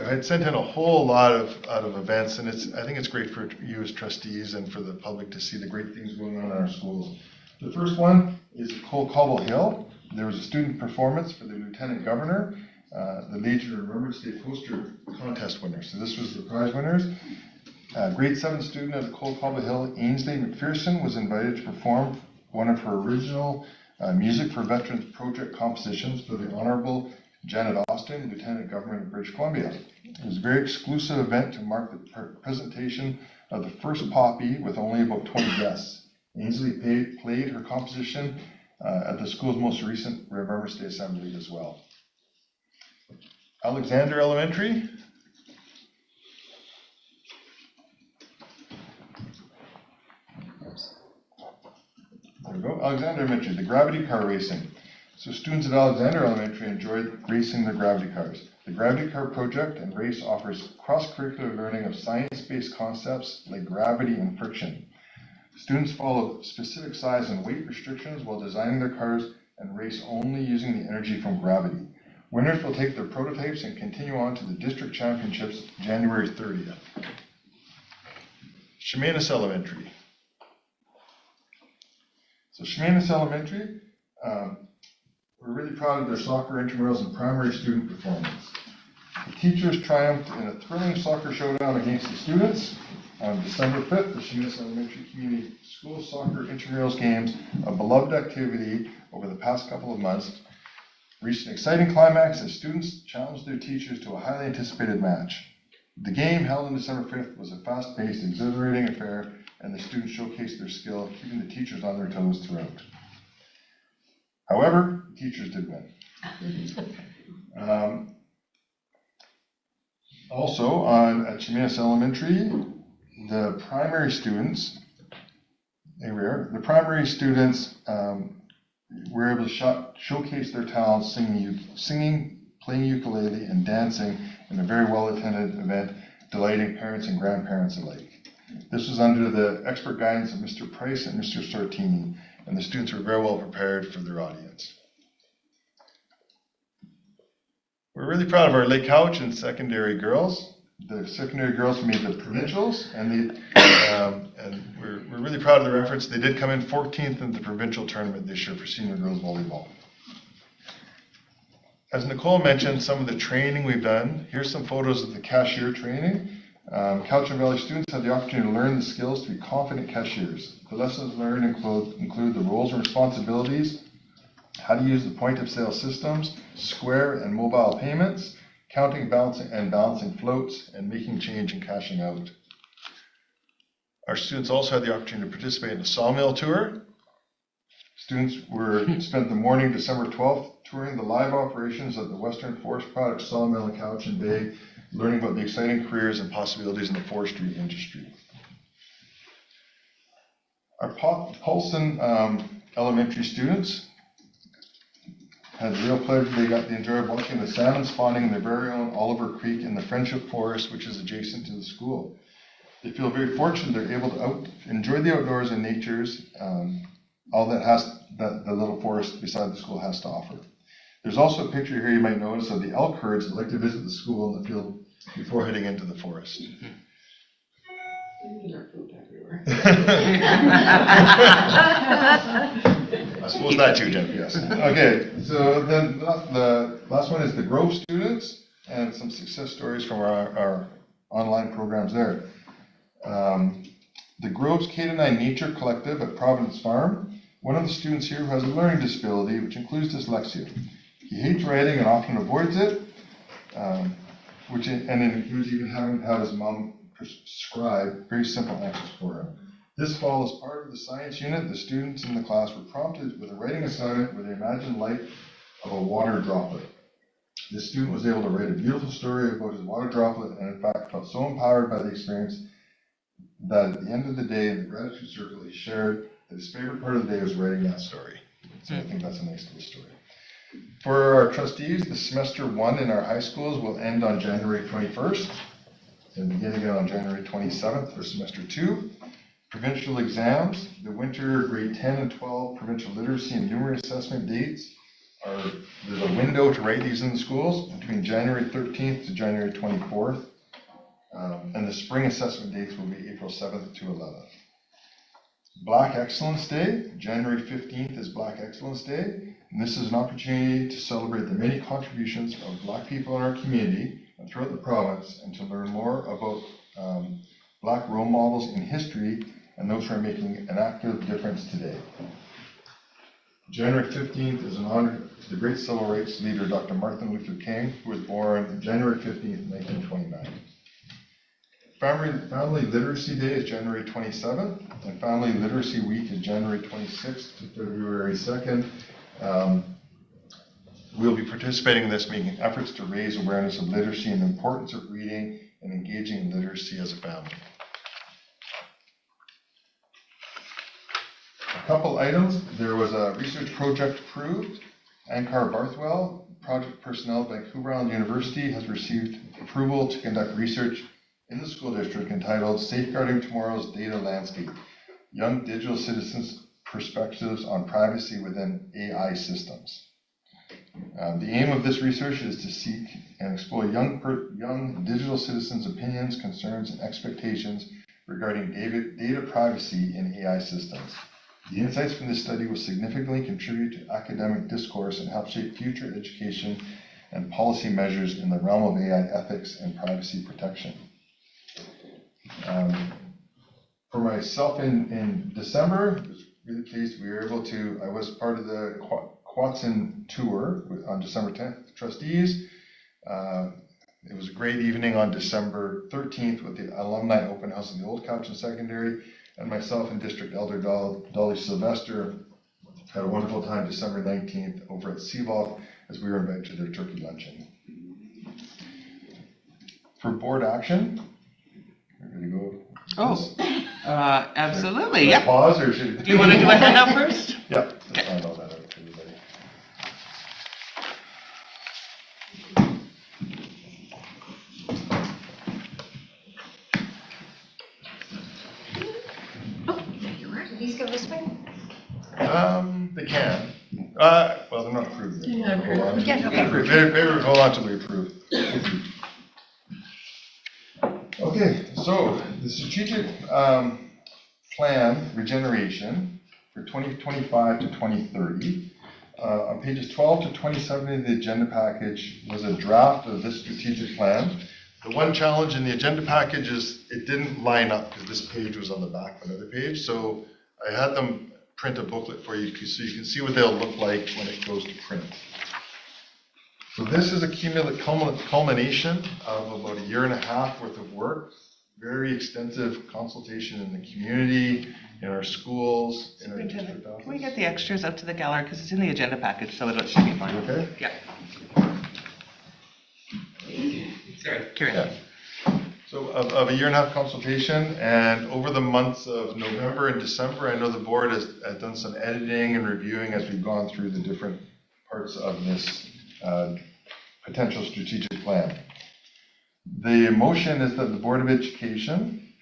had sent in a whole lot of events, and I think it's great for you as trustees and for the public to see the great things going on in our schools. The first one is Cobble Hill. There was a student performance for the Lieutenant Governor. the Legion of Remembrance Day poster contest winners. So this was the prize winners. Grade 7 student at Cole Cobble Hill, Ainsley McPherson, was invited to perform one of her original Music for Veterans project compositions for the Honorable Janet Austin, Lieutenant Governor of British Columbia. It was a very exclusive event to mark the presentation of the first Poppy with only about 20 guests. Ainsley played her composition at the school's most recent Remembrance Day Assembly as well. Alexander Elementary. There we go. Alexander Elementary, the gravity car racing. So students at Alexander Elementary enjoyed racing their gravity cars. The Gravity Car Project and race offers cross-curricular learning of science-based concepts like gravity and friction. Students follow specific size and weight restrictions while designing their cars and race only using the energy from gravity. Winners will take their prototypes and continue on to the district championships January 30th. Chemainus Elementary. So Chemainus Elementary, we're really proud of their soccer intramurals and primary student performance. The teachers triumphed in a thrilling soccer showdown against the students. On December 5th, the Chemainus Elementary Community School Soccer Intramurals Games, a beloved activity over the past couple of months, reached an exciting climax as students challenged their teachers to a highly anticipated match. The game, held on December 5th, was a fast-paced, exhilarating affair, and the students showcased their skill, keeping the teachers on their toes throughout. However, the teachers did win. Also, at Chemainus Elementary, the primary students, were able to showcase their talents singing, playing ukulele, and dancing in a very well-attended event, delighting parents and grandparents alike. This was under the expert guidance of Mr. Price and Mr. Sortini, and the students were very well prepared for their audience. We're really proud of our Lake Cowichan secondary girls. The secondary girls made the provincials, and we're really proud of their efforts. They did come in 14th in the provincial tournament this year for senior girls volleyball. As Nicole mentioned, some of the training we've done. Here's some photos of the cashier training. Cowichan Valley students had the opportunity to learn the skills to be confident cashiers. The lessons learned include the roles and responsibilities, how to use the point of sale systems, square and mobile payments, counting, balancing floats, and making change and cashing out. Our students also had the opportunity to participate in a sawmill tour. Students spent the morning, December 12th, touring the live operations of the Western Forest Products Sawmill in Cowichan Bay, learning about the exciting careers and possibilities in the forestry industry. Our Paulson Elementary students had the real pleasure. They got the joy of watching the salmon spawning in their very own Oliver Creek in the Friendship Forest, which is adjacent to the school. They feel very fortunate they're able to enjoy the outdoors and natures, all that the little forest beside the school has to offer. There's also a picture here you might notice of the elk herds that like to visit the school in the field before heading into the forest. I suppose that too, Jeff, yes. Okay, so then the last one is the Grove students and some success stories from our online programs there. The Grove's K-9 Nature Collective at Providence Farm. One of the students here who has a learning disability, which includes dyslexia. He hates writing and often avoids it, and it includes even having to have his mom prescribe very simple answers for him. This fall, as part of the science unit, the students in the class were prompted with a writing assignment where they imagined life of a water droplet. This student was able to write a beautiful story about his water droplet, and in fact felt so empowered by the experience that at the end of the day, in the gratitude circle, he shared that his favorite part of the day was writing that story. So I think that's a nice little story. For our trustees, the semester 1 in our high schools will end on January 21st and begin again on January 27th for semester 2. Provincial exams, the winter grade 10 and 12 provincial literacy and numeracy assessment dates there's a window to write these in the schools between January 13th to January 24th. And the spring assessment dates will be April 7th to 11th. Black Excellence Day, January 15th is Black Excellence Day. And this is an opportunity to celebrate the many contributions of Black people in our community and throughout the province, and to learn more about Black role models in history and those who are making an active difference today. January 15th is an honor to the great civil rights leader, Dr. Martin Luther King, who was born January 15th, 1929. Family Literacy Day is January 27th, and Family Literacy Week is January 26th to February 2nd. We'll be participating in this, making efforts to raise awareness of literacy and the importance of reading and engaging in literacy as a family. A couple items. There was a research project approved. Ankar Barthwell, project personnel at Vancouver Island University, has received approval to conduct research in the school district entitled Safeguarding Tomorrow's Data Landscape, Young Digital Citizens' Perspectives on Privacy Within AI Systems. The aim of this research is to seek and explore young digital citizens' opinions, concerns, and expectations regarding data privacy in AI systems. The insights from this study will significantly contribute to academic discourse and help shape future education and policy measures in the realm of AI ethics and privacy protection. For myself in December, I was really pleased we were able to, I was part of the Quatsin tour on December 10th, trustees. It was a great evening on December 13th with the alumni open house in the Old Cowichan Secondary, and myself and District Elder Dolly Sylvester had a wonderful time December 19th over at Seavolk as we were invited to their turkey luncheon. For board action, we're going to go. Absolutely, Should I yep. pause or should? Do you want to do a handout first? Yep. Let's find all that out for everybody. These go this way? They can. Well, they're not approved yet. Hold on. Yeah, okay. Maybe hold on till we approve. Okay, so the strategic plan regeneration for 2025 to 2030. On pages 12 to 27 of the agenda package was a draft of this strategic plan. The one challenge in the agenda package is it didn't line up because this page was on the back of another page. So I had them print a booklet for you so you can see what they'll look like when it goes to print. So this is a culmination of about 1.5 years worth of work, very extensive consultation in the community, in our schools, in our district Superintendent, office. can we get the extras up to the gallery because it's in the agenda package, so it should be fine. Okay? Yeah. Sorry, Karen. Yeah. So of 1.5 year consultation, and over the months of November and December, I know the board has done some editing and reviewing as we've gone through the different parts of this potential strategic plan. The motion is that the Board of Education,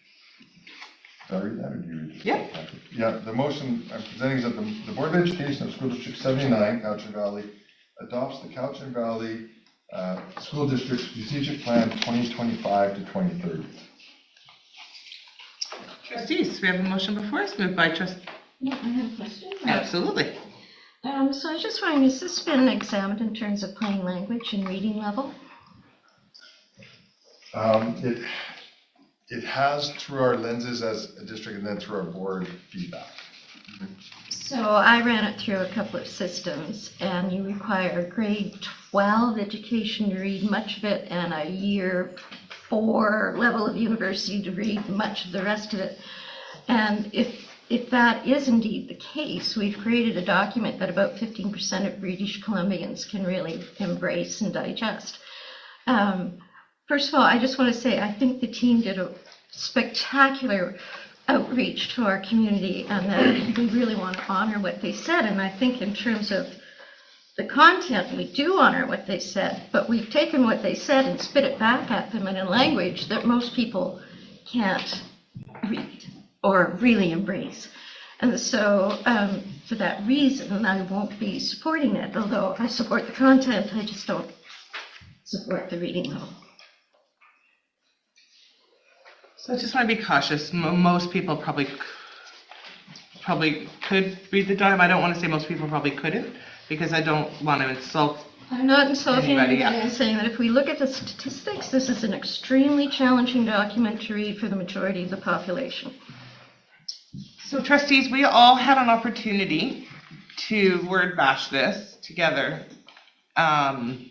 did I read that or do you read it? Yeah. Yeah, the motion I'm presenting is that the Board of Education of School District 79, Cowichan Valley, adopts the Cowichan Valley School District Strategic Plan 2025 to 2030. Trustees, we have a motion before us, moved by trustee. Yeah, I have a question. Absolutely. So I was just wondering, has this been examined in terms of plain language and reading level? It has through our lenses as a district and then through our board feedback. So I ran it through a couple of systems, and you require grade 12 education to read much of it, and a year 4 level of university to read much of the rest of it. And if that is indeed the case, we've created a document that about 15% of British Columbians can really embrace and digest. First of all, I just want to say I think the team did a spectacular outreach to our community, and that we really want to honor what they said. And I think in terms of the content, we do honor what they said, but we've taken what they said and spit it back at them in a language that most people can't read or really embrace. And so for that reason, I won't be supporting it, although I support the content, I just don't support the reading level. So I just want to be cautious. Most people probably could read the document. I don't want to say most people probably couldn't, because I don't want to insult. I'm not insulting Anybody, anybody. yeah. I'm saying that if we look at the statistics, this is an extremely challenging document to read for the majority of the population. So trustees, we all had an opportunity to word bash this together. And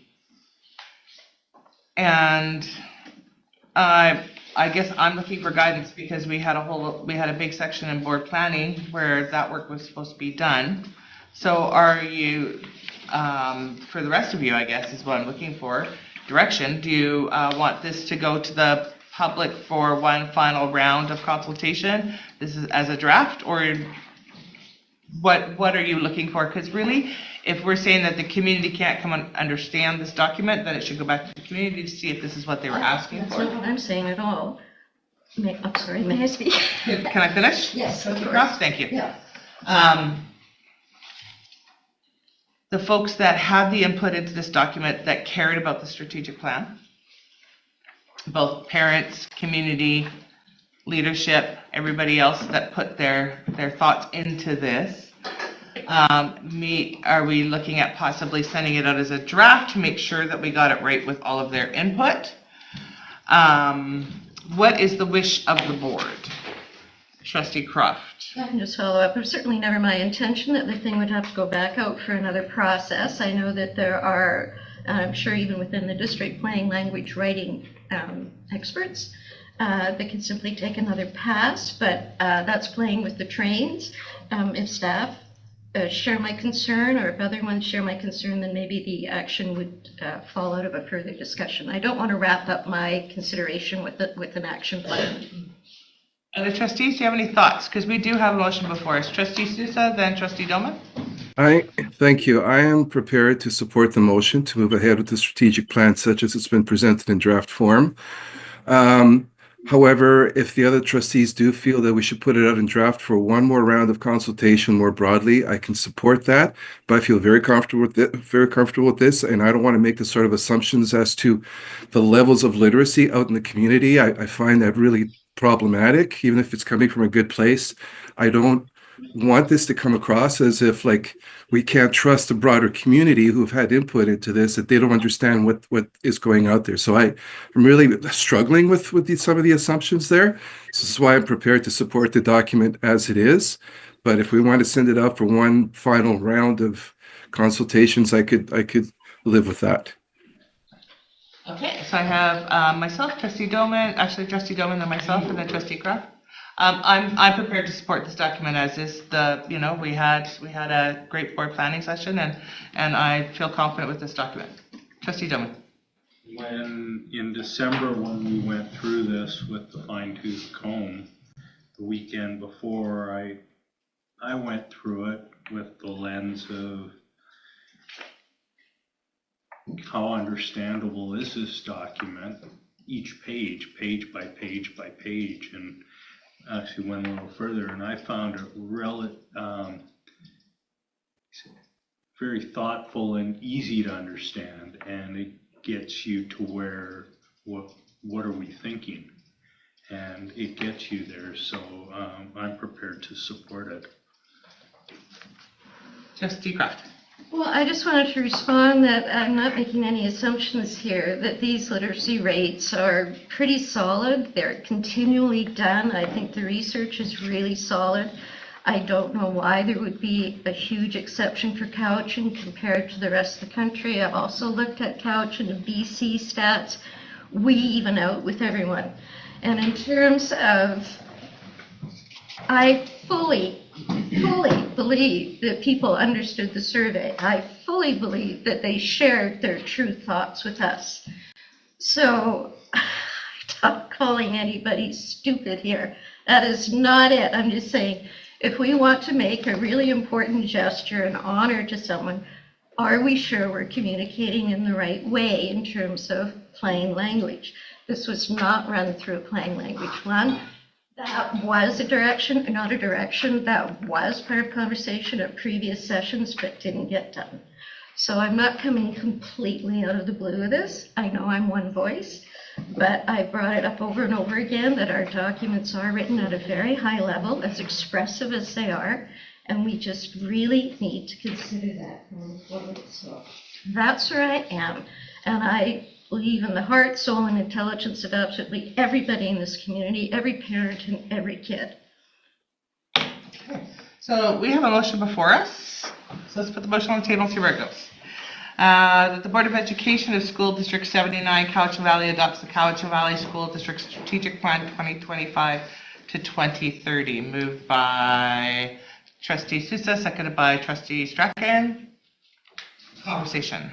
I guess I'm looking for guidance because we had a big section in board planning where that work was supposed to be done. So are you, for the rest of you, I guess is what I'm looking for, direction. Do you want this to go to the public for one final round of consultation? This is as a draft, or what are you looking for? Because really, if we're saying that the community can't come and understand this document, then it should go back to the community to see if this is what they were asking That's for. not what I'm saying at all. I'm sorry, may I speak? Can I finish? Yes, of Trustee course. Cross, thank you. Yeah. The folks that had the input into this document that cared about the strategic plan, both parents, community, leadership, everybody else that put their thoughts into this. Are we looking at possibly sending it out as a draft to make sure that we got it right with all of their input? What is the wish of the board? Trustee Croft. I can just follow up. It was certainly never my intention that the thing would have to go back out for another process. I know that there are, I'm sure even within the district, plain language writing experts that can simply take another pass, but that's playing with the trains. If staff share my concern, or if other ones share my concern, then maybe the action would fall out of a further discussion. I don't want to wrap up my consideration with an action plan. Other trustees, do you have any thoughts? Because we do have a motion before us. Trustee Sousa, then Trustee Doma. Thank you. I am prepared to support the motion to move ahead with the strategic plan such as it's been presented in draft form. However, if the other trustees do feel that we should put it out in draft for one more round of consultation more broadly, I can support that. But I feel very comfortable with this, and I don't want to make the sort of assumptions as to the levels of literacy out in the community. I find that really problematic, even if it's coming from a good place. I don't want this to come across as if like we can't trust the broader community who've had input into this, that they don't understand what is going out there. So I'm really struggling with some of the assumptions there. This is why I'm prepared to support the document as it is. But if we want to send it out for one final round of consultations, I could live with that. Okay, so I have myself, Trustee Doman, actually Trustee Doman, then myself, and then Trustee Croft. I'm prepared to support this document as is. We had a great board planning session, and I feel confident with this document. Trustee Doman. When in December, when we went through this with the fine-tooth comb, the weekend before, I went through it with the lens of how understandable is this document, each page by page by page, and actually went a little further, and I found it very thoughtful and easy to understand, and it gets you to where, what are we thinking? And it gets you there, so I'm prepared to support it. Trustee Croft. Well, I just wanted to respond that I'm not making any assumptions here, that these literacy rates are pretty solid. They're continually done. I think the research is really solid. I don't know why there would be a huge exception for Cowichan compared to the rest of the country. I've also looked at Cowichan and BC stats. We even out with everyone. And in terms of, I fully believe that people understood the survey. I fully believe that they shared their true thoughts with us. So stop calling anybody stupid here. That is not it. I'm just saying, if we want to make a really important gesture and honor to someone, are we sure we're communicating in the right way in terms of plain language? This was not run through a plain language one. That was a direction, not a direction, that was part of conversation at previous sessions, but didn't get done. So I'm not coming completely out of the blue with this. I know I'm one voice, but I brought it up over and over again that our documents are written at a very high level, as expressive as they are, And we just really need to consider that going forward. So that's where I am. And I believe in the heart, soul, and intelligence of absolutely everybody in this community, every parent and every kid. So we have a motion before us. So let's put the motion on the table and see where it goes. That the Board of Education of School District 79, Cowichan Valley adopts the Cowichan Valley School District Strategic Plan 2025 to 2030. Moved by Trustee Sousa, seconded by Trustee Strachan. Conversation.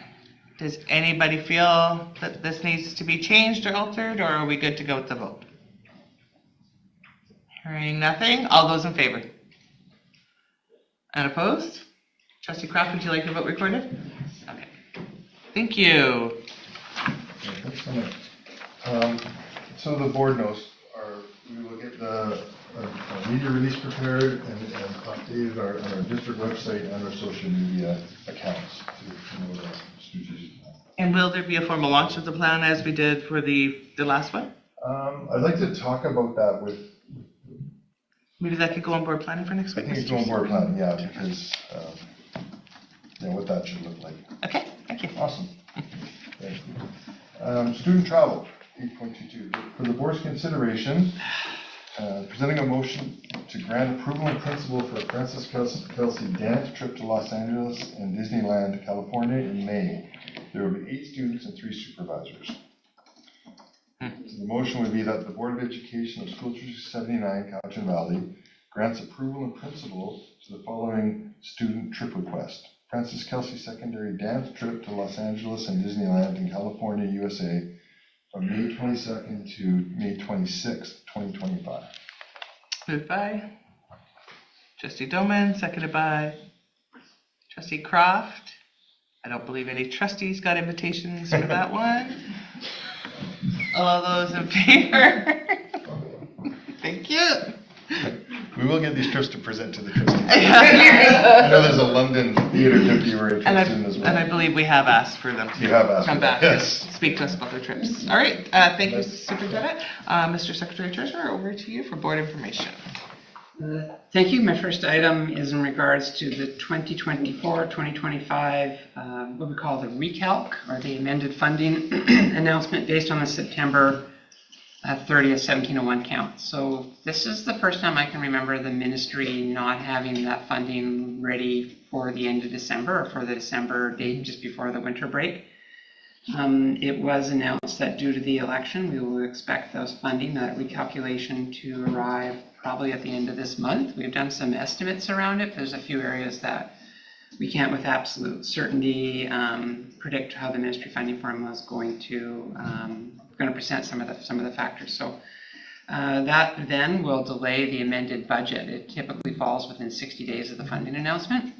Does anybody feel that this needs to be changed or altered, or are we good to go with the vote? Hearing nothing. All those in favor? And opposed? Trustee Kraft, would you like your vote recorded? Okay. Thank you. Thanks so much. So the board knows, we will get the media release prepared and updated on our district website and our social media accounts to promote our strategic plan. And will there be a formal launch of the plan as we did for the last one? I'd like to talk about that with, Maybe that could go on board planning for next I week? think it's going board planning, yeah, because, what that should look like. Okay, thank you. Awesome. Thank you. Student travel, 8.22. For the board's consideration, presenting a motion to grant approval in principle for a Francis Kelsey dance trip to Los Angeles and Disneyland, California in May. There will be 8 students and 3 supervisors. So the motion would be that the Board of Education of School District 79, Cowichan Valley, grants approval in principle to the following student trip request. Francis Kelsey Secondary Dance Trip to Los Angeles and Disneyland in California, USA, from May 22nd to May 26th, 2025. Moved by Trustee Doman, seconded by Trustee Croft. I don't believe any trustees got invitations for that one. All those in favor? Thank you. We will get these trips to present to the trustees. I know there's a London theater trip you were interested in as well. And I believe we have asked for them You have asked to come for back that, and yes. speak to us about their trips. All right, thank you, Superintendent. Mr. Secretary Treasurer, over to you for board information. Thank you. My first item is in regards to the 2024-2025, what we call the recalc, or the amended funding announcement based on the September 30th, 1701 count. So this is the first time I can remember the ministry not having that funding ready for the end of December, or for the December date just before the winter break. It was announced that due to the election, we will expect those funding, that recalculation, to arrive probably at the end of this month. We've done some estimates around it. There's a few areas that we can't with absolute certainty predict how the ministry funding formula is going to present some of the factors. So that then will delay the amended budget. It typically falls within 60 days of the funding announcement.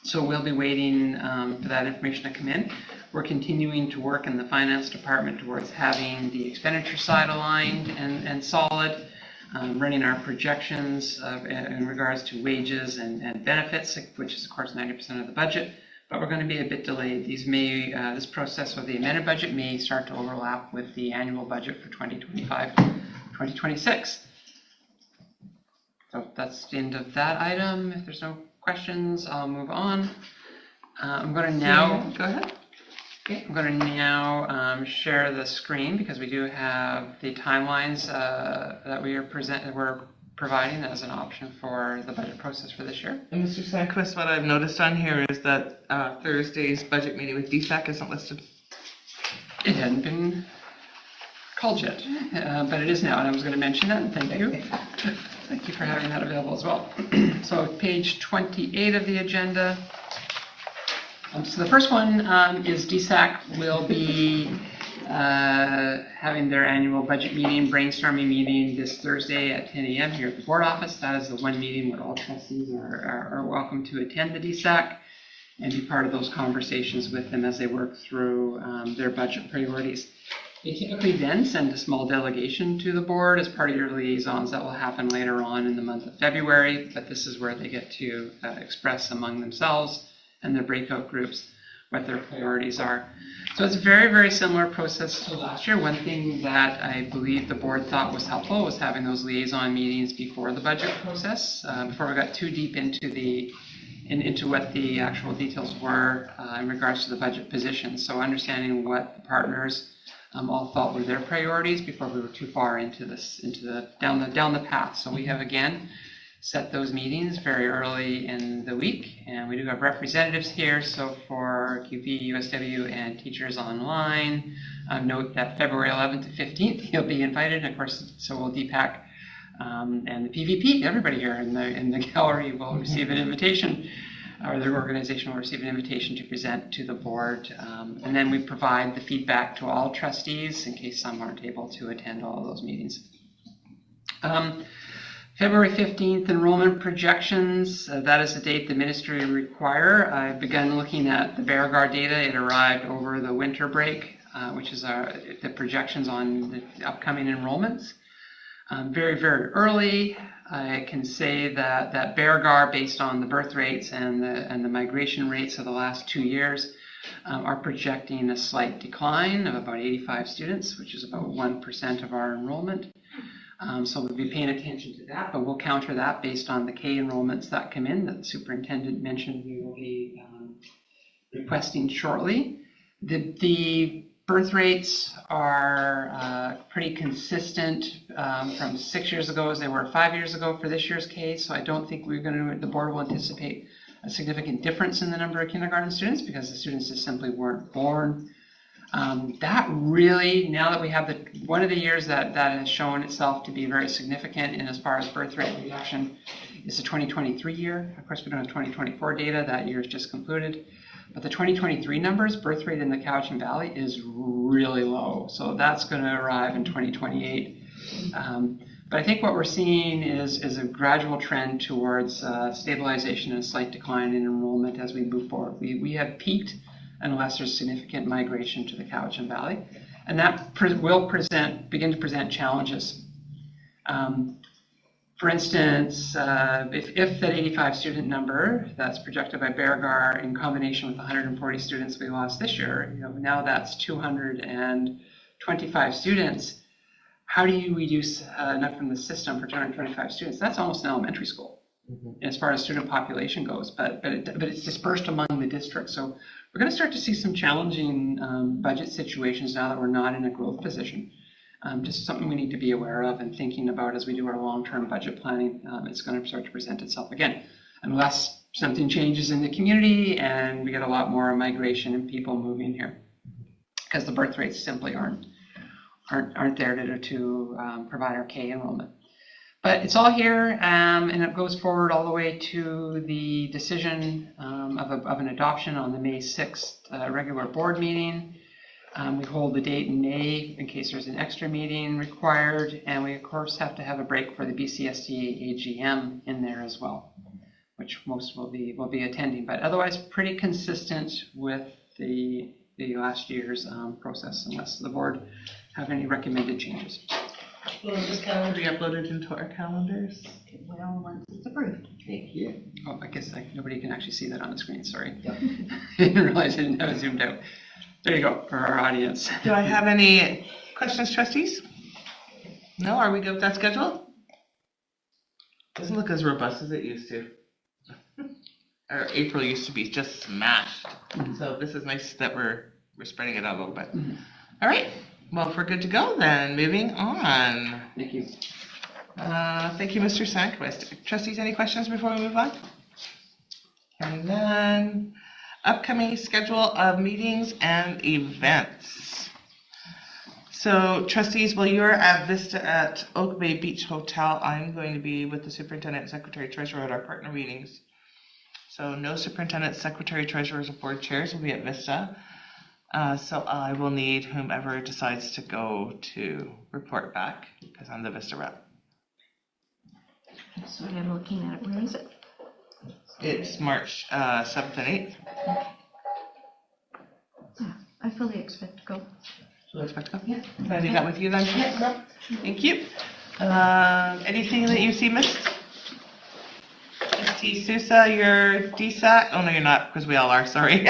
So we'll be waiting for that information to come in. We're continuing to work in the finance department towards having the expenditure side aligned and solid, running our projections in regards to wages and benefits, which is of course 90% of the budget. But we're going to be a bit delayed. This process with the amended budget may start to overlap with the annual budget for 2025-2026. So that's the end of that item. If there's no questions, I'll move on. I'm going to now Go ahead. Okay, I'm going to now share the screen because we do have the timelines that we're providing as an option for the budget process for this year. And Mr. Sandquist, what I've noticed on here is that Thursday's budget meeting with DSAC isn't listed. It hadn't been called yet, but it is now, and I was going to mention that, and thank you. Thank you for having that available as well. So page 28 of the agenda. So the first one is DSAC will be having their annual budget meeting, brainstorming meeting this Thursday at 10 a.m. here at the board office. That is the one meeting where all trustees are welcome to attend the DSAC and be part of those conversations with them as they work through their budget priorities. They typically then send a small delegation to the board as part of your liaisons. That will happen later on in the month of February, but this is where they get to express among themselves and their breakout groups what their priorities are. So it's a very, very similar process to last year. One thing that I believe the board thought was helpful was having those liaison meetings before the budget process, before we got too deep into what the actual details were in regards to the budget position. So understanding what the partners all thought were their priorities before we were too far into down the path. So we have again set those meetings very early in the week, and we do have representatives here. So for QP, USW, and teachers online, note that February 11th to 15th you'll be invited, and of course so will DPAC and the PVP. Everybody here in the gallery will receive an invitation, or their organization will receive an invitation to present to the board, and then we provide the feedback to all trustees in case some aren't able to attend all of those meetings. February 15th, enrollment projections. That is the date the ministry require. I've begun looking at the Beauregard data. It arrived over the winter break, which is the projections on the upcoming enrollments. Very, very early. I can say that Beauregard, based on the birth rates and the migration rates of the last 2 years, are projecting a slight decline of about 85 students, which is about 1% of our enrollment. So we'll be paying attention to that, but we'll counter that based on the K enrollments that come in that the superintendent mentioned we will be requesting shortly. The birth rates are pretty consistent from 6 years ago as they were 5 years ago for this year's K, so I don't think the board will anticipate a significant difference in the number of kindergarten students because the students just simply weren't born. That really, now that we have one of the years that has shown itself to be very significant in as far as birth rate reduction is the 2023 year. Of course, we don't have 2024 data. That year is just concluded. But the 2023 numbers, birth rate in the Cowichan Valley is really low. So that's going to arrive in 2028. But I think what we're seeing is a gradual trend towards stabilization and a slight decline in enrollment as we move forward. We have peaked unless there's significant migration to the Cowichan Valley. And that will begin to present challenges. For instance, if that 85 student number that's projected by Beauregard in combination with 140 students we lost this year, now that's 225 students. How do you reduce enough from the system for 225 students? That's almost an elementary school as far as student population goes, but it's dispersed among the districts. So we're going to start to see some challenging budget situations now that we're not in a growth position. Just something we need to be aware of and thinking about as we do our long-term budget planning. It's going to start to present itself again, unless something changes in the community and we get a lot more migration and people moving here, because the birth rates simply aren't there to provide our K enrollment. But it's all here, and it goes forward all the way to the decision of an adoption on the May 6th regular board meeting. We hold the date in May in case there's an extra meeting required, and we of course have to have a break for the BCSD AGM in there as well, which most will be attending. But otherwise, pretty consistent with the last year's process, unless the board have any recommended changes. Will this calendar be uploaded into our calendars? Well, once it's approved. Thank you. Oh, I guess nobody can actually see that on the screen, sorry. I didn't realize I didn't have it zoomed out. There you go, for our audience. Do I have any questions, trustees? No, are we good with that schedule? Doesn't look as robust as it used to. Or April used to be just smashed. So this is nice that we're spreading it out a little bit. All right, well, if we're good to go, then moving on. Thank you. Thank you, Mr. Sandquist. Trustees, any questions before we move on? And then upcoming schedule of meetings and events. So trustees, while you're at Vista at Oak Bay Beach Hotel, I'm going to be with the superintendent, secretary, treasurer at our partner meetings. So no superintendent, secretary, treasurers, or board chairs will be at Vista. So I will need whomever decides to go to report back because I'm the Vista rep. That's what I'm looking at. Where is it? It's March 7th and 8th. Yeah, I fully expect to go. So expect to go? Yeah. Can I do that with you then? Yep. Thank you. Anything that you see missed? T. Sousa, you're DSAC? Oh, no, you're not, because we all are, sorry.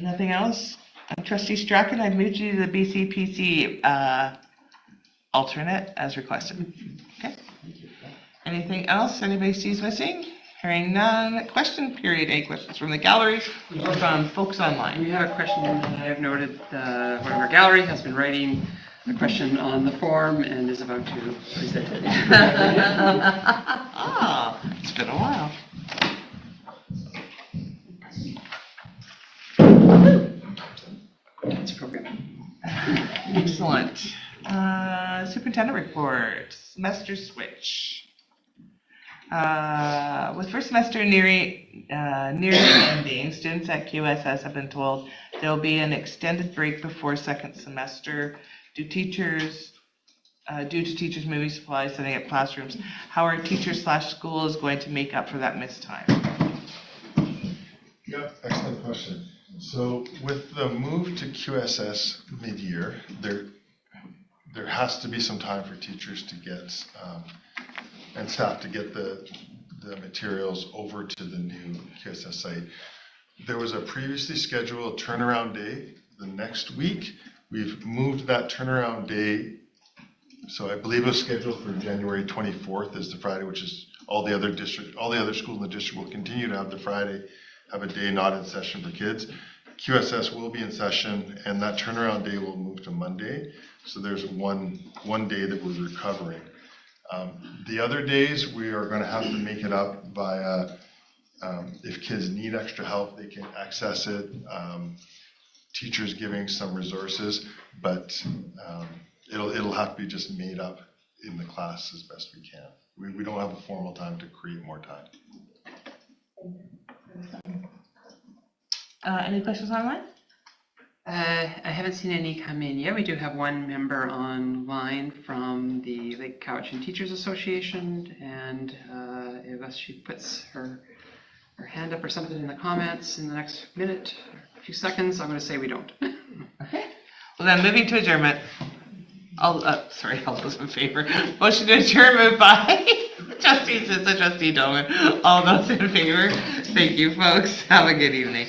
Nothing else? Trustee Strachan, I moved you to the BCPC alternate as requested. Okay. Anything else anybody sees missing? Hearing none. Question period. Any questions from the gallery or from folks online? We have a question that I've noted, one of our gallery has been writing a question on the form and is about to present it. Ah, it's been a while. It's appropriate. Excellent. Superintendent report, semester switch. With first semester nearly ending, students at QSS have been told there will be an extended break before second semester due to teachers moving supplies, setting up classrooms. How are teachers/schools going to make up for that missed time? Yeah, excellent question. So with the move to QSS mid-year, there has to be some time for teachers to get and staff to get the materials over to the new QSS site. There was a previously scheduled turnaround day the next week. We've moved that turnaround day, so I believe it was scheduled for January 24th is the Friday, which is all the other schools in the district will continue to have the Friday, have a day not in session for kids. QSS will be in session, and that turnaround day will move to Monday. So there's one day that we're recovering. The other days, we are going to have to make it up via, if kids need extra help, they can access it. Teachers giving some resources, but it'll have to be just made up in the class as best we can. We don't have a formal time to create more time. Any questions online? I haven't seen any come in yet. We do have one member online from the Lake Cowichan Teachers Association, and unless she puts her hand up or something in the comments in the next minute, a few seconds, I'm going to say we don't. Okay. Well then, moving to adjournment. All those in favor. Motion to adjourn moved by Trustee Zitza, Trustee Dolan. All those in favor. Thank you, folks. Have a good evening.